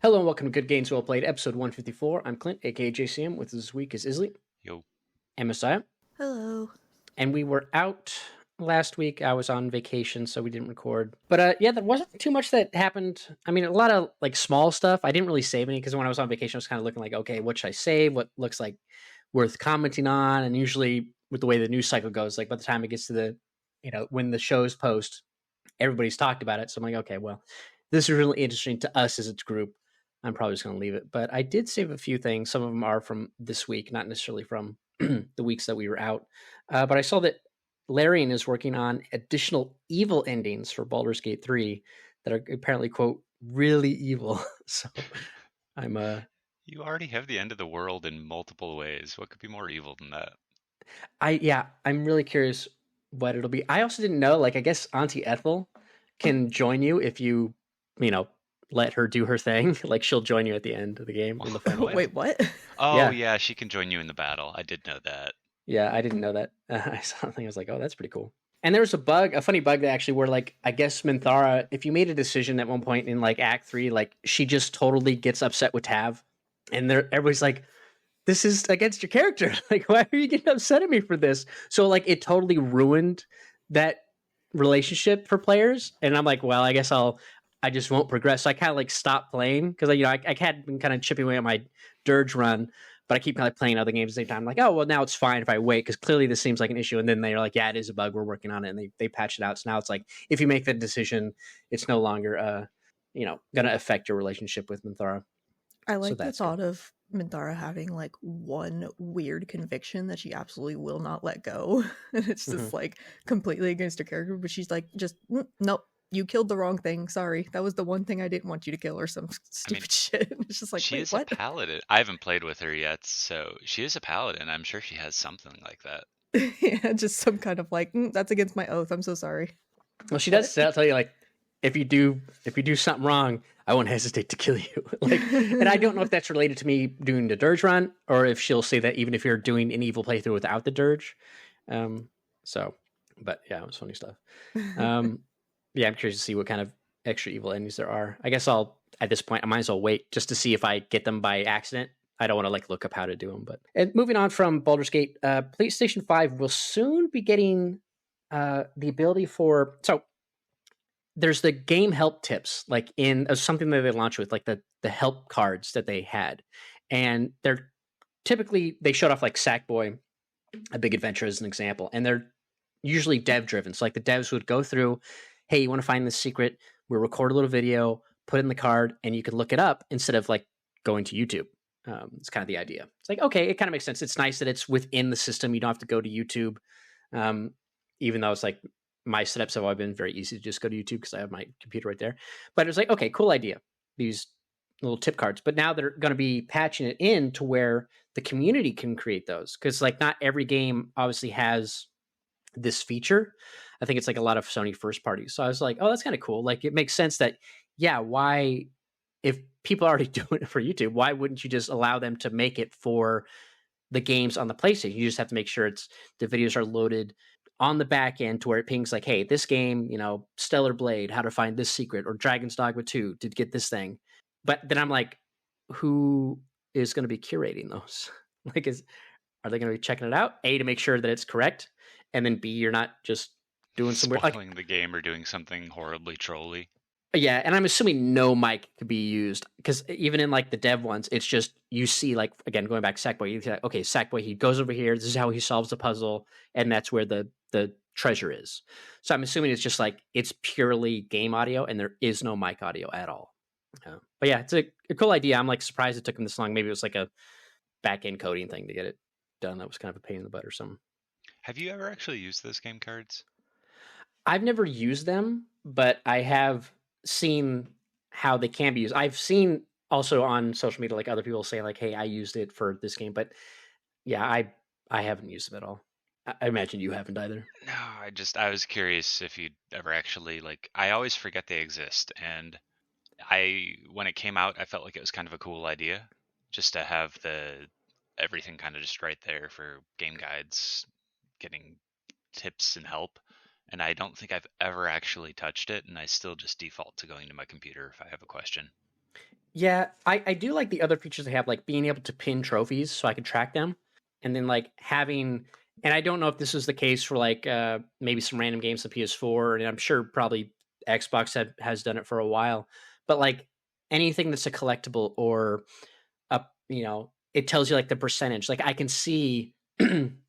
Hello and welcome to Good Games Well Played, episode 154. I'm Clint, aka JCM. With us this week is Isley Yo. and Messiah. Hello. And we were out last week. I was on vacation, so we didn't record. But yeah, there wasn't too much that happened. I mean, a lot of like small stuff. I didn't really save any because when I was on vacation, I was kind of looking like, okay, what should I save? What looks like worth commenting on? And usually, with the way the news cycle goes, like by the time it gets to the, when the shows post, everybody's talked about it. So I'm like, okay, well, this is really interesting to us as a group. I'm probably just going to leave it. But I did save a few things. Some of them are from this week, not necessarily from the weeks that we were out. But I saw that Larian is working on additional evil endings for Baldur's Gate 3 that are apparently, quote, really evil. So I'm You already have the end of the world in multiple ways. What could be more evil than that? I'm really curious what it'll be. I also didn't know, like, I guess Auntie Ethel can join you if you let her do her thing. Like, she'll join you at the end of the game in the final. Wait, what? Oh, yeah, she can join you in the battle. I did know that. Yeah, I didn't know that. I saw something. I was like, oh, that's pretty cool. And there was a funny bug that actually where, like, I guess Minthara, if you made a decision at one point in, like, Act 3, like, she just totally gets upset with Tav. And everybody's like, this is against your character. Like, why are you getting upset at me for this? So, like, it totally ruined that relationship for players. And I'm like, well, I guess I just won't progress. So I kind of like stopped playing because I had been kind of chipping away at my Dirge run, but I keep kind of playing other games at the same time. I'm like, oh well, now it's fine if I wait because clearly this seems like an issue. And then they're like, yeah, it is a bug. We're working on it, and they patched it out. So now it's like if you make that decision, it's no longer going to affect your relationship with Minthara. I like the thought of Minthara having like one weird conviction that she absolutely will not let go. And it's just like completely against her character, but she's like, just nope, you killed the wrong thing. Sorry. That was the one thing I didn't want you to kill or some stupid shit. It's just like, she wait, is what? a paladin. I haven't played with her yet, so she is a paladin. I'm sure she has something like that. Yeah, just some kind of like, that's against my oath. I'm so sorry. Well, she does tell you like, if you do something wrong, I won't hesitate to kill you. Like, and I don't know if that's related to me doing the Dirge run or if she'll say that even if you're doing an evil playthrough without the Dirge. But yeah, it was funny stuff. Yeah, I'm curious to see what kind of extra evil endings there are. I guess at this point, I might as well wait just to see if I get them by accident. I don't want to like look up how to do them. But and moving on from Baldur's Gate, PlayStation 5 will soon be getting the ability for there's the game help tips, like in something that they launched with, like the help cards that they had, and they're typically they showed off like Sackboy, A Big Adventure as an example, and they're usually dev driven. So like the devs would go through, hey, you want to find this secret? We'll record a little video, put it in the card, and you can look it up instead of like going to YouTube. It's kind of the idea. It's like, okay, it kind of makes sense. It's nice that it's within the system. You don't have to go to YouTube, even though it's like my setups have always been very easy to just go to YouTube because I have my computer right there. But it was like, okay, cool idea. These little tip cards. But now they're going to be patching it in to where the community can create those. Because like not every game obviously has this feature. I think it's like a lot of Sony first parties. So I was like, oh, that's kind of cool. Like it makes sense that, yeah, why, if people are already doing it for YouTube, why wouldn't you just allow them to make it for the games on the PlayStation? You just have to make sure the videos are loaded on the back end to where it pings like, hey, this game, Stellar Blade, how to find this secret, or Dragon's Dogma 2 to get this thing. But then I'm like, who is going to be curating those? Like, are they going to be checking it out? A, to make sure that it's correct, and then B, you're not just doing some weird, spoiling the game or doing something horribly trolly. Yeah, and I'm assuming no mic could be used because even in like the dev ones, it's just you see like again going back to Sackboy, you see like, okay, Sackboy, he goes over here. This is how he solves the puzzle, and that's where the treasure is. So I'm assuming it's just like it's purely game audio, and there is no mic audio at all. But yeah, it's a cool idea. I'm like surprised it took him this long. Maybe it was like a back end coding thing to get it done. That was kind of a pain in the butt or something. Have you ever actually used those game cards? I've never used them, but I have seen how they can be used. I've seen also on social media like other people say like, hey, I used it for this game, but yeah, I haven't used them at all. I imagine you haven't either. No, I was curious if you'd ever actually I always forget they exist, and when it came out, I felt like it was kind of a cool idea just to have everything kind of just right there for game guides, getting tips and help. And I don't think I've ever actually touched it, and I still just default to going to my computer if I have a question. Yeah, I do like the other features they have, like being able to pin trophies so I can track them, and then like having, and I don't know if this is the case for like maybe some random games on PS4, and I'm sure probably Xbox has done it for a while, but like anything that's a collectible or a, it tells you like the percentage. Like I can see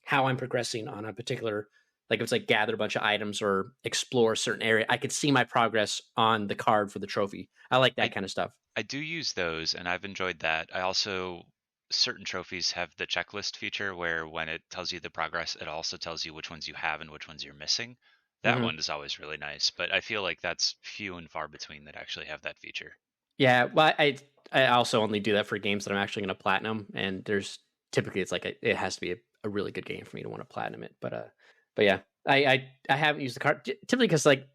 how I'm progressing on a particular, like if it's like gather a bunch of items or explore a certain area, I could see my progress on the card for the trophy. I like that I kind of stuff. I do use those, and I've enjoyed that. I also certain trophies have the checklist feature where when it tells you the progress, it also tells you which ones you have and which ones you're missing. That Hmm. one is always really nice, but I feel like that's few and far between that actually have that feature. Yeah, well, I also only do that for games that I'm actually going to platinum, and there's typically it's like it has to be a really good game for me to want to platinum it. But yeah, I haven't used the card typically because like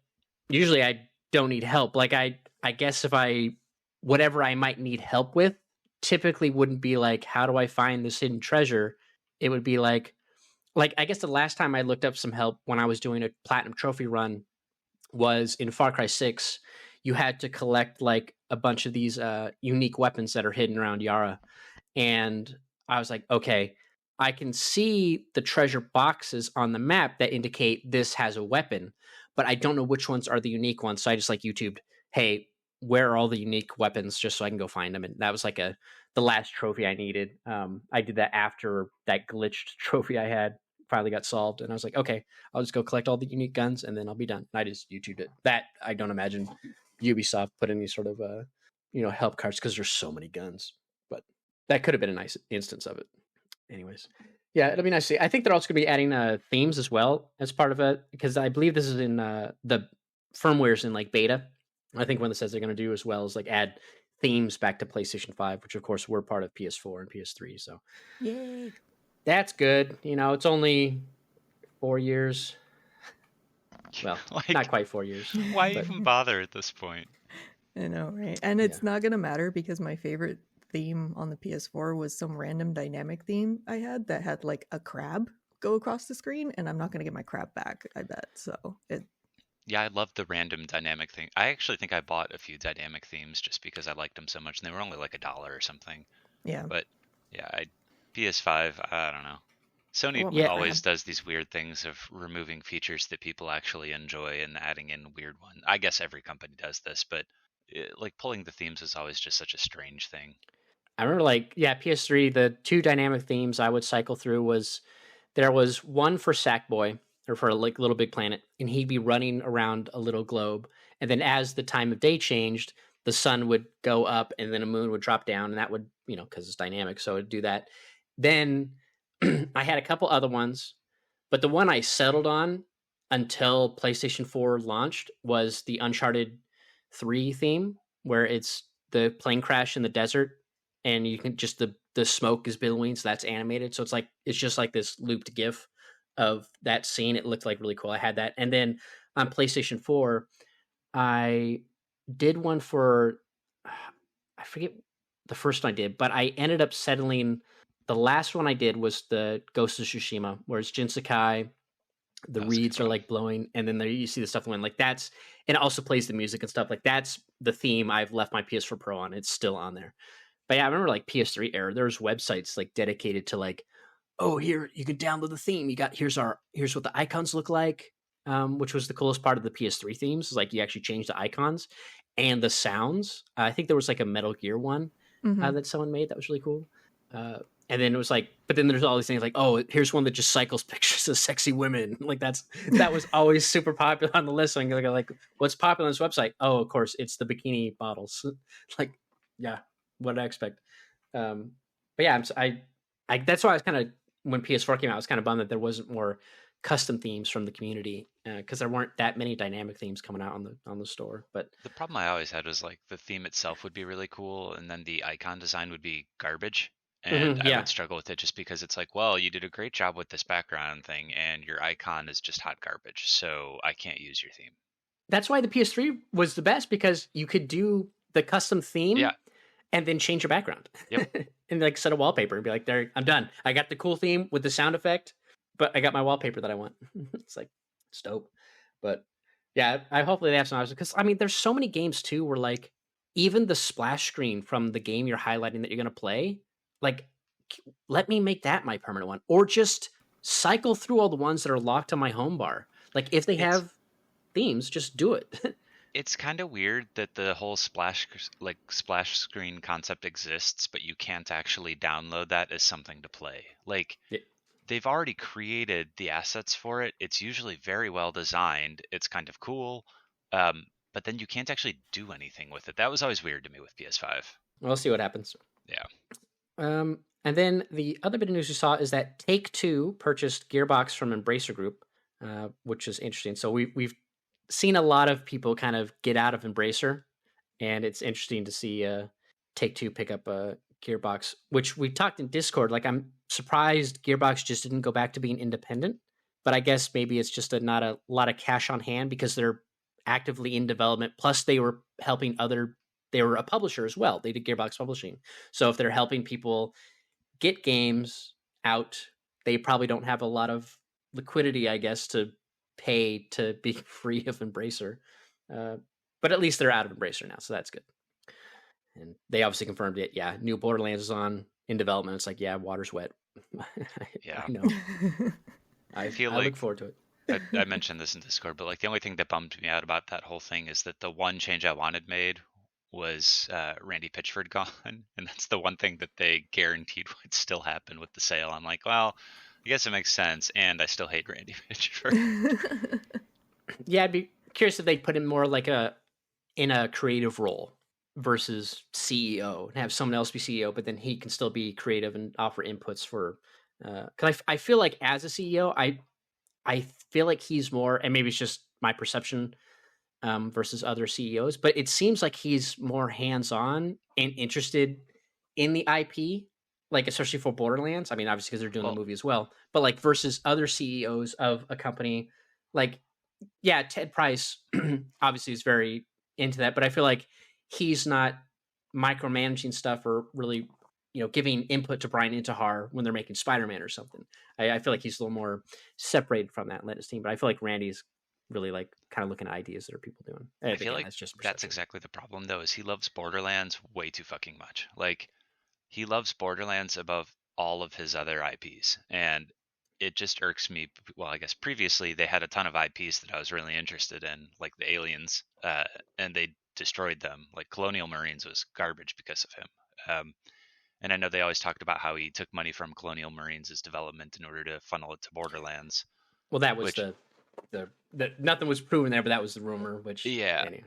usually I don't need help. Like I guess if I whatever I might need help with typically wouldn't be like how do I find this hidden treasure. It would be like I guess the last time I looked up some help when I was doing a platinum trophy run was in Far Cry 6. You had to collect like a bunch of these unique weapons that are hidden around Yara. And I was like, okay, I can see the treasure boxes on the map that indicate this has a weapon, but I don't know which ones are the unique ones. So I just like YouTubed, hey, where are all the unique weapons just so I can go find them. And that was like the last trophy I needed. I did that after that glitched trophy I had finally got solved. And I was like, okay, I'll just go collect all the unique guns and then I'll be done. And I just YouTubed it. That I don't imagine Ubisoft put any sort of help cards because there's so many guns. But that could have been a nice instance of it. Anyways, yeah, it'll be nice to see. I think they're also going to be adding themes as well as part of it because I believe this is in the firmware's in like beta. I think one that says they're going to do as well is like add themes back to PlayStation 5, which of course were part of PS4 and PS3. So Yay. that's good. It's only 4 years. Well, Like, not quite 4 years. why but even bother at this point? I know, right? And Yeah. it's not gonna matter because my favorite theme on the PS4 was some random dynamic theme I had that had like a crab go across the screen, and I'm not gonna get my crab back, I bet. So it Yeah, I love the random dynamic thing. I actually think I bought a few dynamic themes just because I liked them so much, and they were only like $1 or something. yeah. But yeah, PS5, I don't know. I Sony want my Yeah. crab. always does these weird things of removing features that people actually enjoy and adding in weird ones. I guess every company does this, but like pulling the themes is always just such a strange thing. I remember PS3, the two dynamic themes I would cycle through was there was one for Sackboy or for like Little Big Planet, and he'd be running around a little globe. And then as the time of day changed, the sun would go up and then a moon would drop down, and that would, because it's dynamic, so it would do that. Then I had a couple other ones, but the one I settled on until PlayStation 4 launched was the Uncharted 3 theme, where it's the plane crash in the desert and you can just the smoke is billowing, so that's animated. So it's just like this looped GIF of that scene. It looked like really cool. I had that, and then on PlayStation 4, I did one for I forget the first one I did, but I ended up settling. The last one I did was the Ghost of Tsushima, where it's Jin Sakai, the That was a good reeds are one. like blowing, and then there you see the stuff when like that's, and it also plays the music and stuff. Like that's the theme I've left my PS4 Pro on. It's still on there. But yeah, I remember like PS3 era. There's websites like dedicated to like, oh, here you can download the theme. Here's what the icons look like, which was the coolest part of the PS3 themes. Is like you actually change the icons and the sounds. I think there was like a Metal Gear one Mhm. that someone made that was really cool. And then it was like, but then there's all these things like, oh, here's one that just cycles pictures of sexy women. Like that was always super popular on the list. So like, what's popular on this website? Oh, of course, it's the bikini models. Like, yeah, what did I expect? But yeah, I that's why I was kind of when PS4 came out, I was kind of bummed that there wasn't more custom themes from the community because there weren't that many dynamic themes coming out on the store. But The problem I always had was like the theme itself would be really cool, and then the icon design would be garbage. And I yeah, would struggle with it just because it's like, well, you did a great job with this background thing, and your icon is just hot garbage, so I can't use your theme. that's why the PS3 was the best because you could do the custom theme Yeah. and then change your background. Yep. And like set a wallpaper and be like, there, I'm done. I got the cool theme with the sound effect, but I got my wallpaper that I want. It's like, it's dope. But yeah, I hopefully they have some options because I mean, there's so many games too where like even the splash screen from the game you're highlighting that you're going to play, like, let me make that my permanent one, or just cycle through all the ones that are locked on my home bar. Like, if they have themes, just do it. It's kind of weird that the whole splash screen concept exists, but you can't actually download that as something to play. Like, Yeah. they've already created the assets for it. It's usually very well designed. It's kind of cool. But then you can't actually do anything with it. That was always weird to me with PS5. We'll see what happens. Yeah. And then the other bit of news we saw is that Take-Two purchased Gearbox from Embracer Group, which is interesting. So we've seen a lot of people kind of get out of Embracer, and it's interesting to see Take-Two pick up Gearbox, which we talked in Discord. Like, I'm surprised Gearbox just didn't go back to being independent, but I guess maybe it's just not a lot of cash on hand because they're actively in development. Plus, they were helping they were a publisher as well. They did Gearbox Publishing. So if they're helping people get games out, they probably don't have a lot of liquidity, I guess, to pay to be free of Embracer. But at least they're out of Embracer now, so that's good. And they obviously confirmed it. Yeah, new Borderlands is in development. It's like, yeah, water's wet. Yeah. I know. I feel I like look forward to it. I mentioned this in Discord, but like the only thing that bummed me out about that whole thing is that the one change I wanted made was Randy Pitchford gone, and that's the one thing that they guaranteed would still happen with the sale. I'm like, well, I guess it makes sense, and I still hate Randy Pitchford. Yeah, I'd be curious if they put him more like in a creative role versus CEO, and have someone else be CEO, but then he can still be creative and offer inputs for. Because I feel like as a CEO, I feel like he's more, and maybe it's just my perception versus other CEOs, but it seems like he's more hands-on and interested in the IP, like especially for Borderlands. I mean, obviously because they're doing the movie as well, but like versus other CEOs of a company, like, yeah, Ted Price obviously is very into that, but I feel like he's not micromanaging stuff or really, giving input to Brian Intihar when they're making Spider-Man or something. I feel like he's a little more separated from that and let his team, but I feel like Randy's really like kind of looking at ideas that are people doing. And I feel like that's just that's exactly the problem, though, is he loves Borderlands way too fucking much. Like, he loves Borderlands above all of his other IPs, and it just irks me. Well, I guess previously they had a ton of IPs that I was really interested in, like the Aliens, and they destroyed them. Like Colonial Marines was garbage because of him. And I know they always talked about how he took money from Colonial Marines' development in order to funnel it to Borderlands. Well, that was the nothing was proven there, but that was the rumor. Which anyway,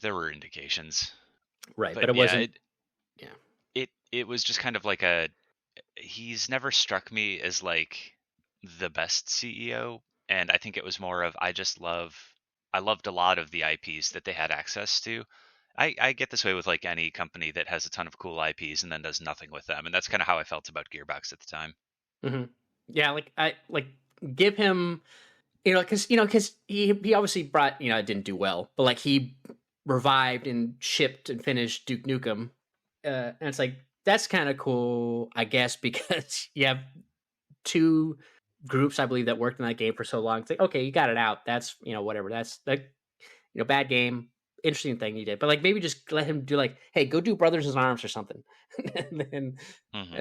there were indications, right? But it wasn't. It was just kind of like he's never struck me as like the best CEO, and I think it was more of I loved a lot of the IPs that they had access to. I get this way with like any company that has a ton of cool IPs and then does nothing with them, and that's kind of how I felt about Gearbox at the time. Mm-hmm. Yeah, I give him, because he obviously brought, it didn't do well, but like he revived and shipped and finished Duke Nukem, and it's like that's kind of cool, I guess, because you have two groups, I believe, that worked in that game for so long. It's like, okay, you got it out. That's whatever. That's like bad game. Interesting thing he did, but like maybe just let him do like, hey, go do Brothers in Arms or something, and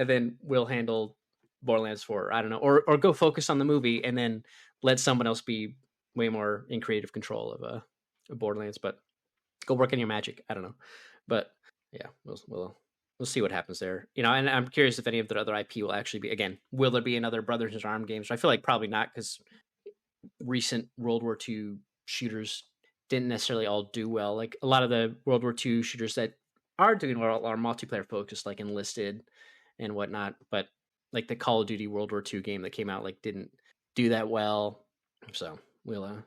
then we'll handle Borderlands 4. I don't know, or go focus on the movie and then let someone else be way more in creative control of Borderlands. But go work on your magic. I don't know, but yeah, we'll see what happens there. And I'm curious if any of the other IP will actually be, again, will there be another Brothers in Arms games? I feel like probably not, because recent World War II shooters didn't necessarily all do well. Like a lot of the World War II shooters that are doing well are multiplayer focused, like Enlisted and whatnot. But like the Call of Duty World War II game that came out like didn't do that well. So we'll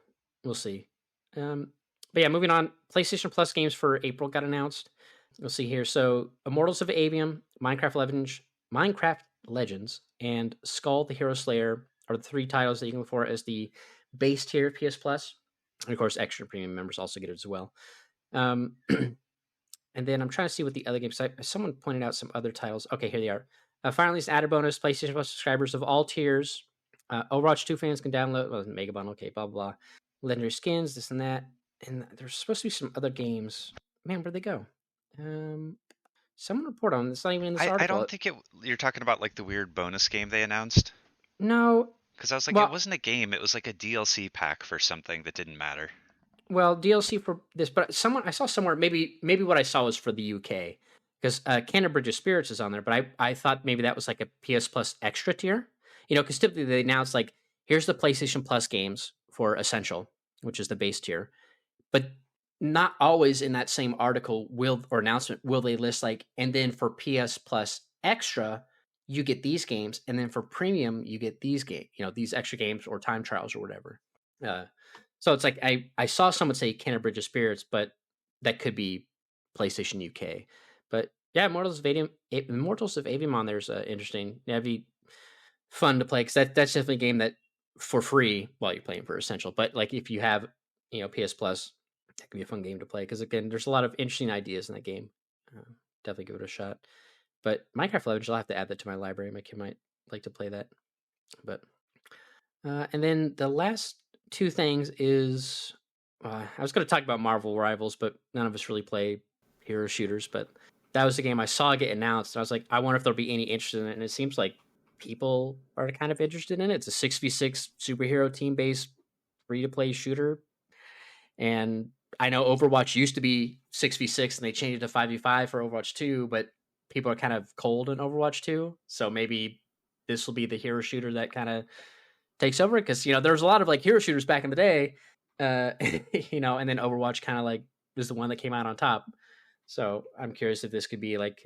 see. But yeah, moving on. PlayStation Plus games for April got announced. We'll see here. So Immortals of Avium, Minecraft Legends, and Skull the Hero Slayer are the three titles that you can look for as the base tier of PS Plus. And of course, extra premium members also get it as well. And then I'm trying to see what the other games. Someone pointed out some other titles. Okay, here they are. Finally, it's an added bonus. PlayStation Plus subscribers of all tiers. Overwatch 2 fans can download. Mega Bundle. Okay, blah, blah, blah. Legendary skins, this and that. And there's supposed to be some other games. man, where'd they go? Someone report on this. It's not even in this article. I don't think you're talking about like the weird bonus game they announced. No, Because I was like, well, it wasn't a game. It was like a DLC pack for something that didn't matter. well, DLC for this, but I saw somewhere, maybe what I saw was for the UK, because Canterbridge of Spirits is on there, but I thought maybe that was like a PS Plus extra tier, because typically they announce like, here's the PlayStation Plus games for Essential, which is the base tier, but not always in that same article or announcement will they list like, and then for PS Plus extra you get these games, and then for premium you get these these extra games or time trials or whatever. So it's like I saw someone say Canterbridge of Spirits, but that could be PlayStation UK. But yeah, Immortals of Avium on there is interesting. That'd be fun to play, because that's definitely a game that for free while you're playing for Essential. But like if you have PS Plus, that could be a fun game to play, because again, there's a lot of interesting ideas in that game. Definitely give it a shot. But Minecraft Legends, I'll have to add that to my library. My kid might like to play that. But and then the last two things is I was going to talk about Marvel Rivals, but none of us really play hero shooters. But that was the game I saw get announced, and I was like, I wonder if there'll be any interest in it. And it seems like people are kind of interested in it. It's a 6v6 superhero team-based free-to-play shooter, and I know Overwatch used to be 6v6 and they changed it to 5v5 for Overwatch 2, but people are kind of cold in Overwatch 2, so maybe this will be the hero shooter that kind of takes over, because there's a lot of like hero shooters back in the day, and then Overwatch kind of like was the one that came out on top. So I'm curious if this could be like,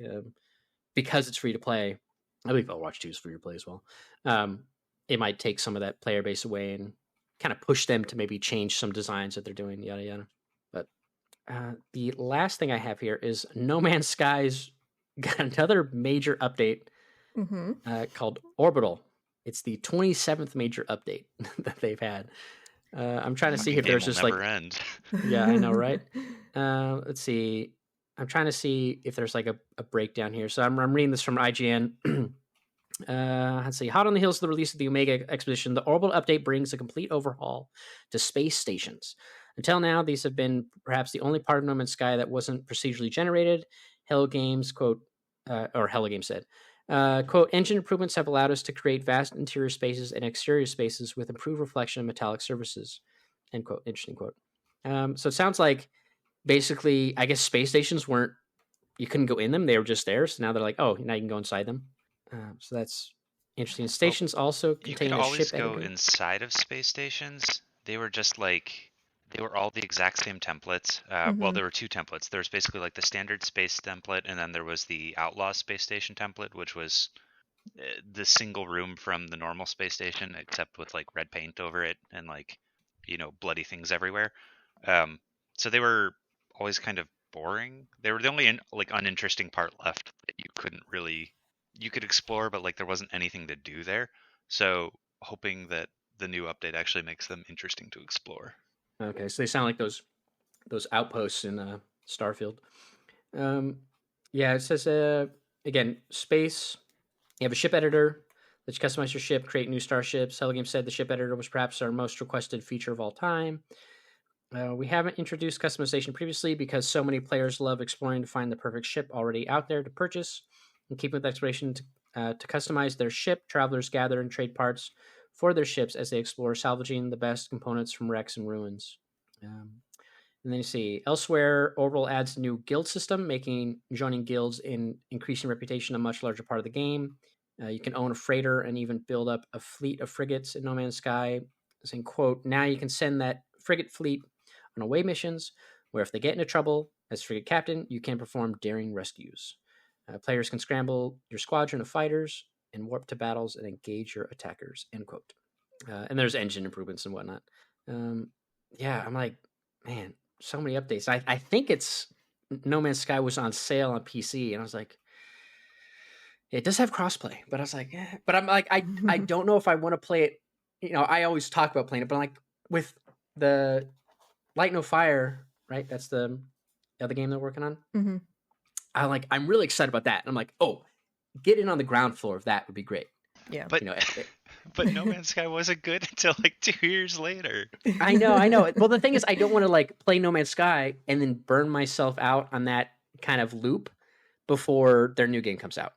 because it's free to play. I believe Overwatch 2 is free to play as well. It might take some of that player base away and kind of push them to maybe change some designs that they're doing, yada yada. But the last thing I have here is No Man's Sky's got another major update called Orbital. It's the 27th major update that they've had. I'm trying to see if there's just like end. Yeah, I know, right? Let's see. I'm trying to see if there's like a breakdown here. So I'm reading this from IGN. Let's see. Hot on the heels of the release of the Omega Expedition, the Orbital update brings a complete overhaul to space stations. Until now, these have been perhaps the only part of No Man's Sky that wasn't procedurally generated. Hello Games, quote, or Hello Games said, quote, engine improvements have allowed us to create vast interior spaces and exterior spaces with improved reflection and metallic surfaces, end quote. Interesting quote. So it sounds like basically, I guess space stations you couldn't go in them. They were just there. So now they're like, oh, now you can go inside them. So that's interesting. Stations also contain a ship editor. You could always go inside of space stations. They were just like, they were all the exact same templates. Well, there were two templates. There was basically like the standard space template, and then there was the Outlaw space station template, which was the single room from the normal space station, except with like red paint over it and like, bloody things everywhere. So they were always kind of boring. They were the only like uninteresting part left that you could explore, but like there wasn't anything to do there. So hoping that the new update actually makes them interesting to explore. Okay, so they sound like those outposts in Starfield. Yeah, it says again, space. You have a ship editor that you customize your ship, create new starships. Hello Games said the ship editor was perhaps our most requested feature of all time. We haven't introduced customization previously because so many players love exploring to find the perfect ship already out there to purchase. And keeping with exploration to customize their ship, travelers gather and trade parts for their ships as they explore, salvaging the best components from wrecks and ruins. And then you see elsewhere, Orbital adds a new guild system, making joining guilds in increasing reputation a much larger part of the game. You can own a freighter and even build up a fleet of frigates in No Man's Sky. Saying, quote, now you can send that frigate fleet on away missions where if they get into trouble as frigate captain, you can perform daring rescues. Players can scramble your squadron of fighters and warp to battles and engage your attackers, end quote. And there's engine improvements and whatnot. Yeah, I'm like, man, so many updates. I think it's No Man's Sky was on sale on PC, and I was like, it does have crossplay, but I was like, but I'm like, I don't know if I want to play it. I always talk about playing it, but I'm like, with the Light No Fire, right? That's the other game they're working on. Mm-hmm. I'm really excited about that. And I'm like, oh, get in on the ground floor of that would be great. Yeah, but But No Man's Sky wasn't good until like 2 years later. I know. Well, the thing is, I don't want to like play No Man's Sky and then burn myself out on that kind of loop before their new game comes out.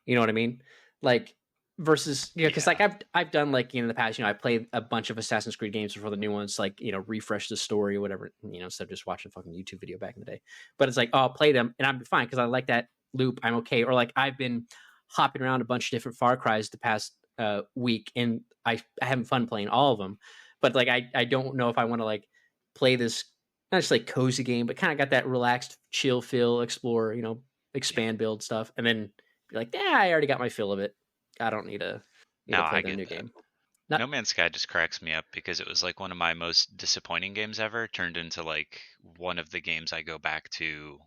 You know what I mean? Like versus, because like I've done like in the past, I played a bunch of Assassin's Creed games before the new ones, like refresh the story or whatever, instead of just watching a fucking YouTube video back in the day. But it's like, oh, I'll play them and I'm fine because I like that loop. I'm okay. Or like I've been hopping around a bunch of different Far Cries the past week, and I having fun playing all of them. But like I don't know if I want to like play this not just like cozy game, but kind of got that relaxed, chill feel, explore, expand, build stuff, and then be like, yeah, I already got my fill of it. I don't need to play the new game. No Man's Sky just cracks me up because it was like one of my most disappointing games ever, turned into like one of the games I go back to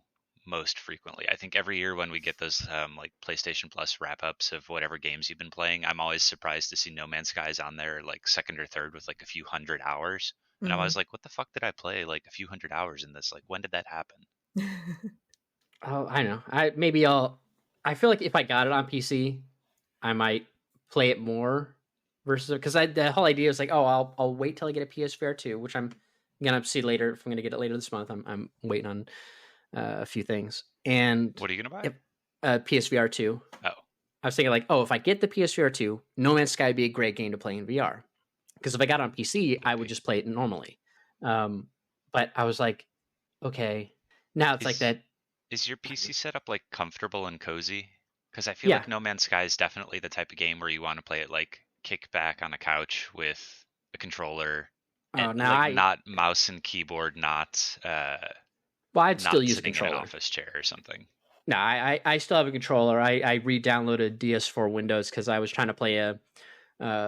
most frequently. I think every year when we get those like PlayStation Plus wrap-ups of whatever games you've been playing, I'm always surprised to see No Man's Sky's on there like second or third with like a few hundred hours. And I was like, what the fuck did I play like a few hundred hours in this? Like, when did that happen? Oh, I know. I feel like if I got it on PC, I might play it more versus because the whole idea is like, oh, I'll wait till I get a PSVR 2, which I'm gonna see later. If I'm gonna get it later this month, I'm waiting on a few things. And what are you gonna buy? PSVR 2. Oh, I was thinking like, if I get the PSVR 2, No Man's Sky would be a great game to play in VR. Because if I got it on PC, I would just play it normally. But I was like, okay, now it's like that. Is your PC setup like comfortable and cozy? Because I feel like No Man's Sky is definitely the type of game where you want to play it like kick back on a couch with a controller, and not mouse and keyboard, not I'd still use a controller. In an office chair or something. No, I still have a controller. I re-downloaded DS4 Windows because I was trying to play a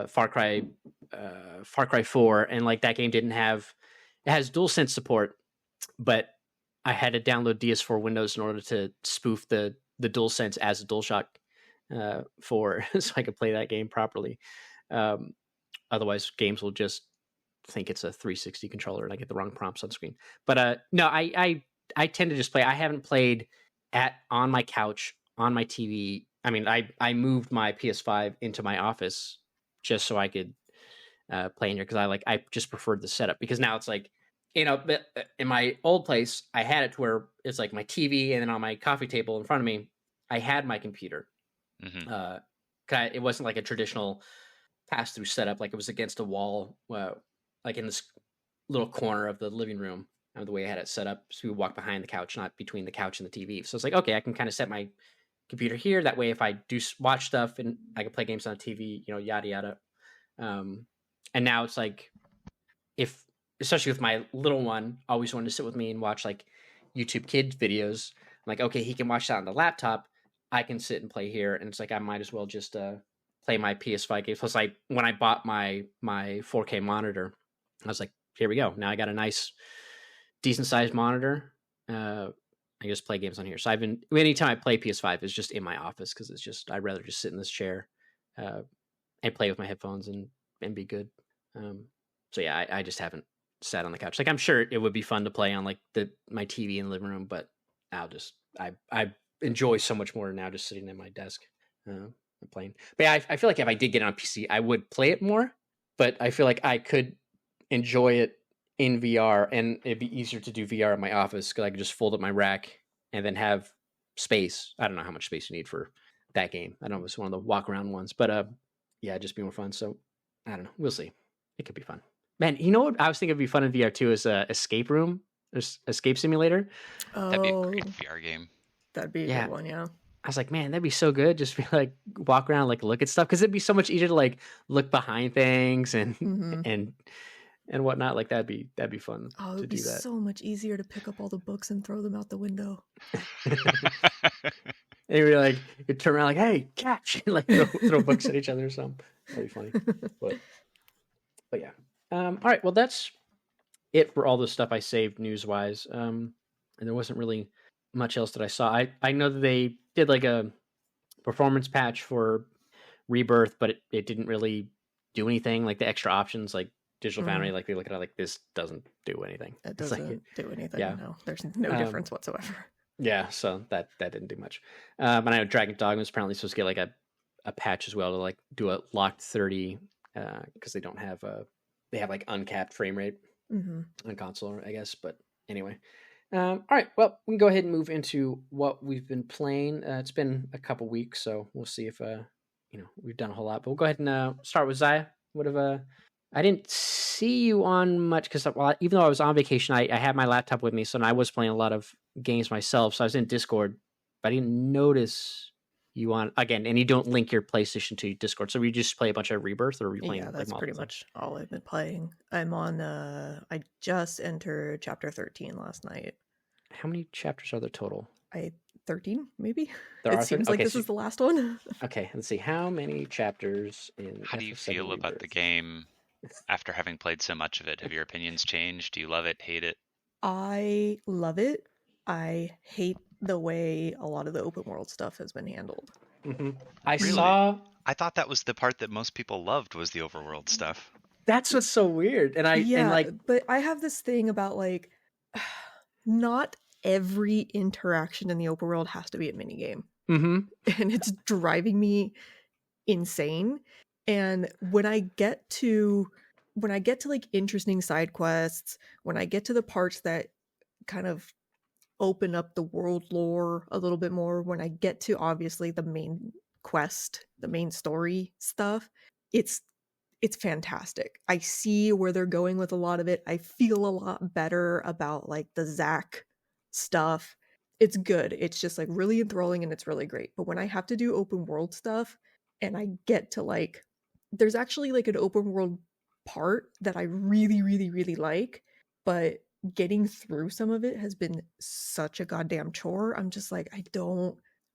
Far Cry 4, and like that game it has DualSense support, but I had to download DS4 Windows in order to spoof the DualSense as a DualShock 4 so I could play that game properly. Otherwise, games will just think it's a 360 controller and I get the wrong prompts on screen. But no, I tend to just play. I haven't played on my couch, on my TV. I mean, I moved my PS5 into my office just so I could play in here because I just preferred the setup because now it's like, in my old place, I had it to where it's like my TV, and then on my coffee table in front of me, I had my computer. Mm-hmm. It wasn't like a traditional pass-through setup; like it was against a wall, like in this little corner of the living room. The way I had it set up, so we walk behind the couch, not between the couch and the TV. So it's like, okay, I can kind of set my computer here. That way, if I do watch stuff and I can play games on the TV, yada yada. And now it's like, especially with my little one, always wanted to sit with me and watch like YouTube Kids videos. I'm like, okay, he can watch that on the laptop. I can sit and play here. And it's like, I might as well just play my PS5 games. Plus, when I bought my 4K monitor, I was like, here we go. Now I got a nice, decent sized monitor. I just play games on here. So anytime I play PS5, it's just in my office because it's just, I'd rather just sit in this chair and play with my headphones and be good. So yeah, I just haven't sat on the couch. Like I'm sure it would be fun to play on like my TV in the living room, but I enjoy so much more now just sitting at my desk and playing. But yeah, I feel like if I did get it on PC, I would play it more. But I feel like I could enjoy it in VR, and it'd be easier to do VR in my office because I could just fold up my rack and then have space. I don't know how much space you need for that game. I don't know if it's one of the walk around ones, but yeah, it'd just be more fun. So I don't know. We'll see. It could be fun. Man, you know what I was thinking would be fun in VR too is escape room, escape simulator. That'd be a great VR game. That'd be a good one, yeah. I was like, man, that'd be so good. Just be like walk around, like look at stuff, because it'd be so much easier to like look behind things and and whatnot. Like that'd be fun. Oh, it'd be so much easier to pick up all the books and throw them out the window. And you're like, you turn around like, hey, catch! Like throw books at each other or something. That'd be funny. But yeah. All right. Well, that's it for all the stuff I saved news wise. And there wasn't really much else that I saw. I know that they did like a performance patch for Rebirth, but it didn't really do anything. Like the extra options, like Digital Foundry, like they look at it like this doesn't do anything. It doesn't do anything. Yeah. No, there's no difference whatsoever. Yeah, so that didn't do much. And I know Dragon Dogma is apparently supposed to get like a patch as well to like do a locked 30 because they don't have they have like uncapped frame rate on console, I guess. But anyway, all right. Well, we can go ahead and move into what we've been playing. It's been a couple weeks, so we'll see if we've done a whole lot. But we'll go ahead and start with Zaya. What have I didn't see you on much because even though I was on vacation, I had my laptop with me, so I was playing a lot of games myself. So I was in Discord, but I didn't notice you on again. And you don't link your PlayStation to Discord, so we just play a bunch of Rebirth, or are we playing? Yeah, that's pretty much all I've been playing. I'm on. I just entered chapter 13 last night. How many chapters are there total? 13, maybe. It seems like this is the last one. Okay, let's see. How many chapters in? How do you feel about the game after having played so much of it? Have your opinions changed? Do you love it? Hate it? I love it. I hate the way a lot of the open world stuff has been handled. I thought that was the part that most people loved, was the overworld stuff. That's what's so weird. But I have this thing about like, not every interaction in the open world has to be a minigame. And it's driving me insane. And when I get to like interesting side quests, when I get to the parts that kind of open up the world lore a little bit more, when I get to obviously the main quest, the main story stuff, it's fantastic. I see where they're going with a lot of it. I feel a lot better about like the Zack stuff. It's good. It's just like really enthralling and it's really great. But when I have to do open world stuff and I get to like, there's actually like an open world part that I really, really, really like, but getting through some of it has been such a goddamn chore. I'm just like,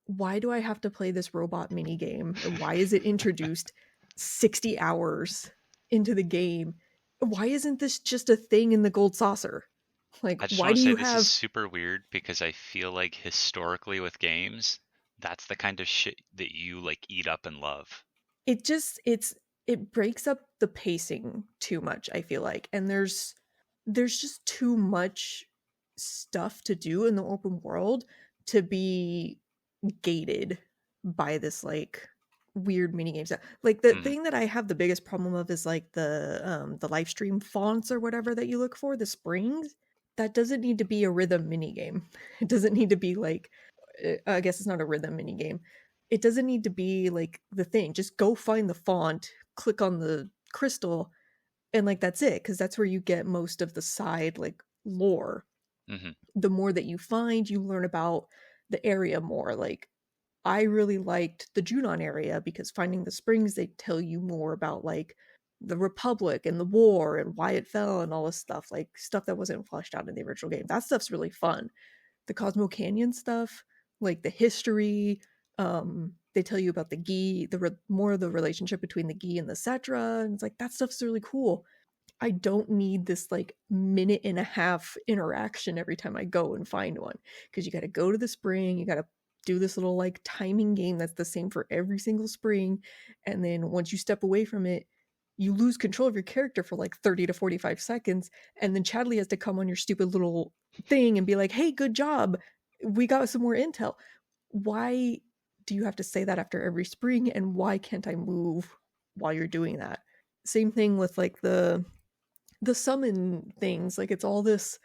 why do I have to play this robot mini game? Why is it introduced 60 hours into the game? Why isn't this just a thing in the gold saucer? Like, why do you have... This is super weird because I feel like historically with games, that's the kind of shit that you like eat up and love. It breaks up the pacing too much, I feel like. And there's just too much stuff to do in the open world to be gated by this like weird mini games. Like the thing that I have the biggest problem of is like the live stream fonts or whatever that you look for, the springs. That doesn't need to be a rhythm mini game. It doesn't need to be like, I guess it's not a rhythm mini game. It doesn't need to be like the thing. Just go find the font, click on the crystal, and like that's it, because that's where you get most of the side like lore. The more that you find, you learn about the area more. Like I really liked the Junon area because finding the springs, they tell you more about like the Republic and the war and why it fell and all this stuff, like stuff that wasn't fleshed out in the original game. That stuff's really fun. The Cosmo Canyon stuff, like the history, they tell you about the Gi, more of the relationship between the Gi and the Cetra, and it's like that stuff's really cool. I don't need this like minute and a half interaction every time I go and find one, because you got to go to the spring, you got to do this little like timing game that's the same for every single spring, and then once you step away from it, you lose control of your character for like 30 to 45 seconds, and then Chadley has to come on your stupid little thing and be like, hey, good job, we got some more intel. Why do you have to say that after every spring, and why can't I move while you're doing that? Same thing with like the summon things. Like it's all this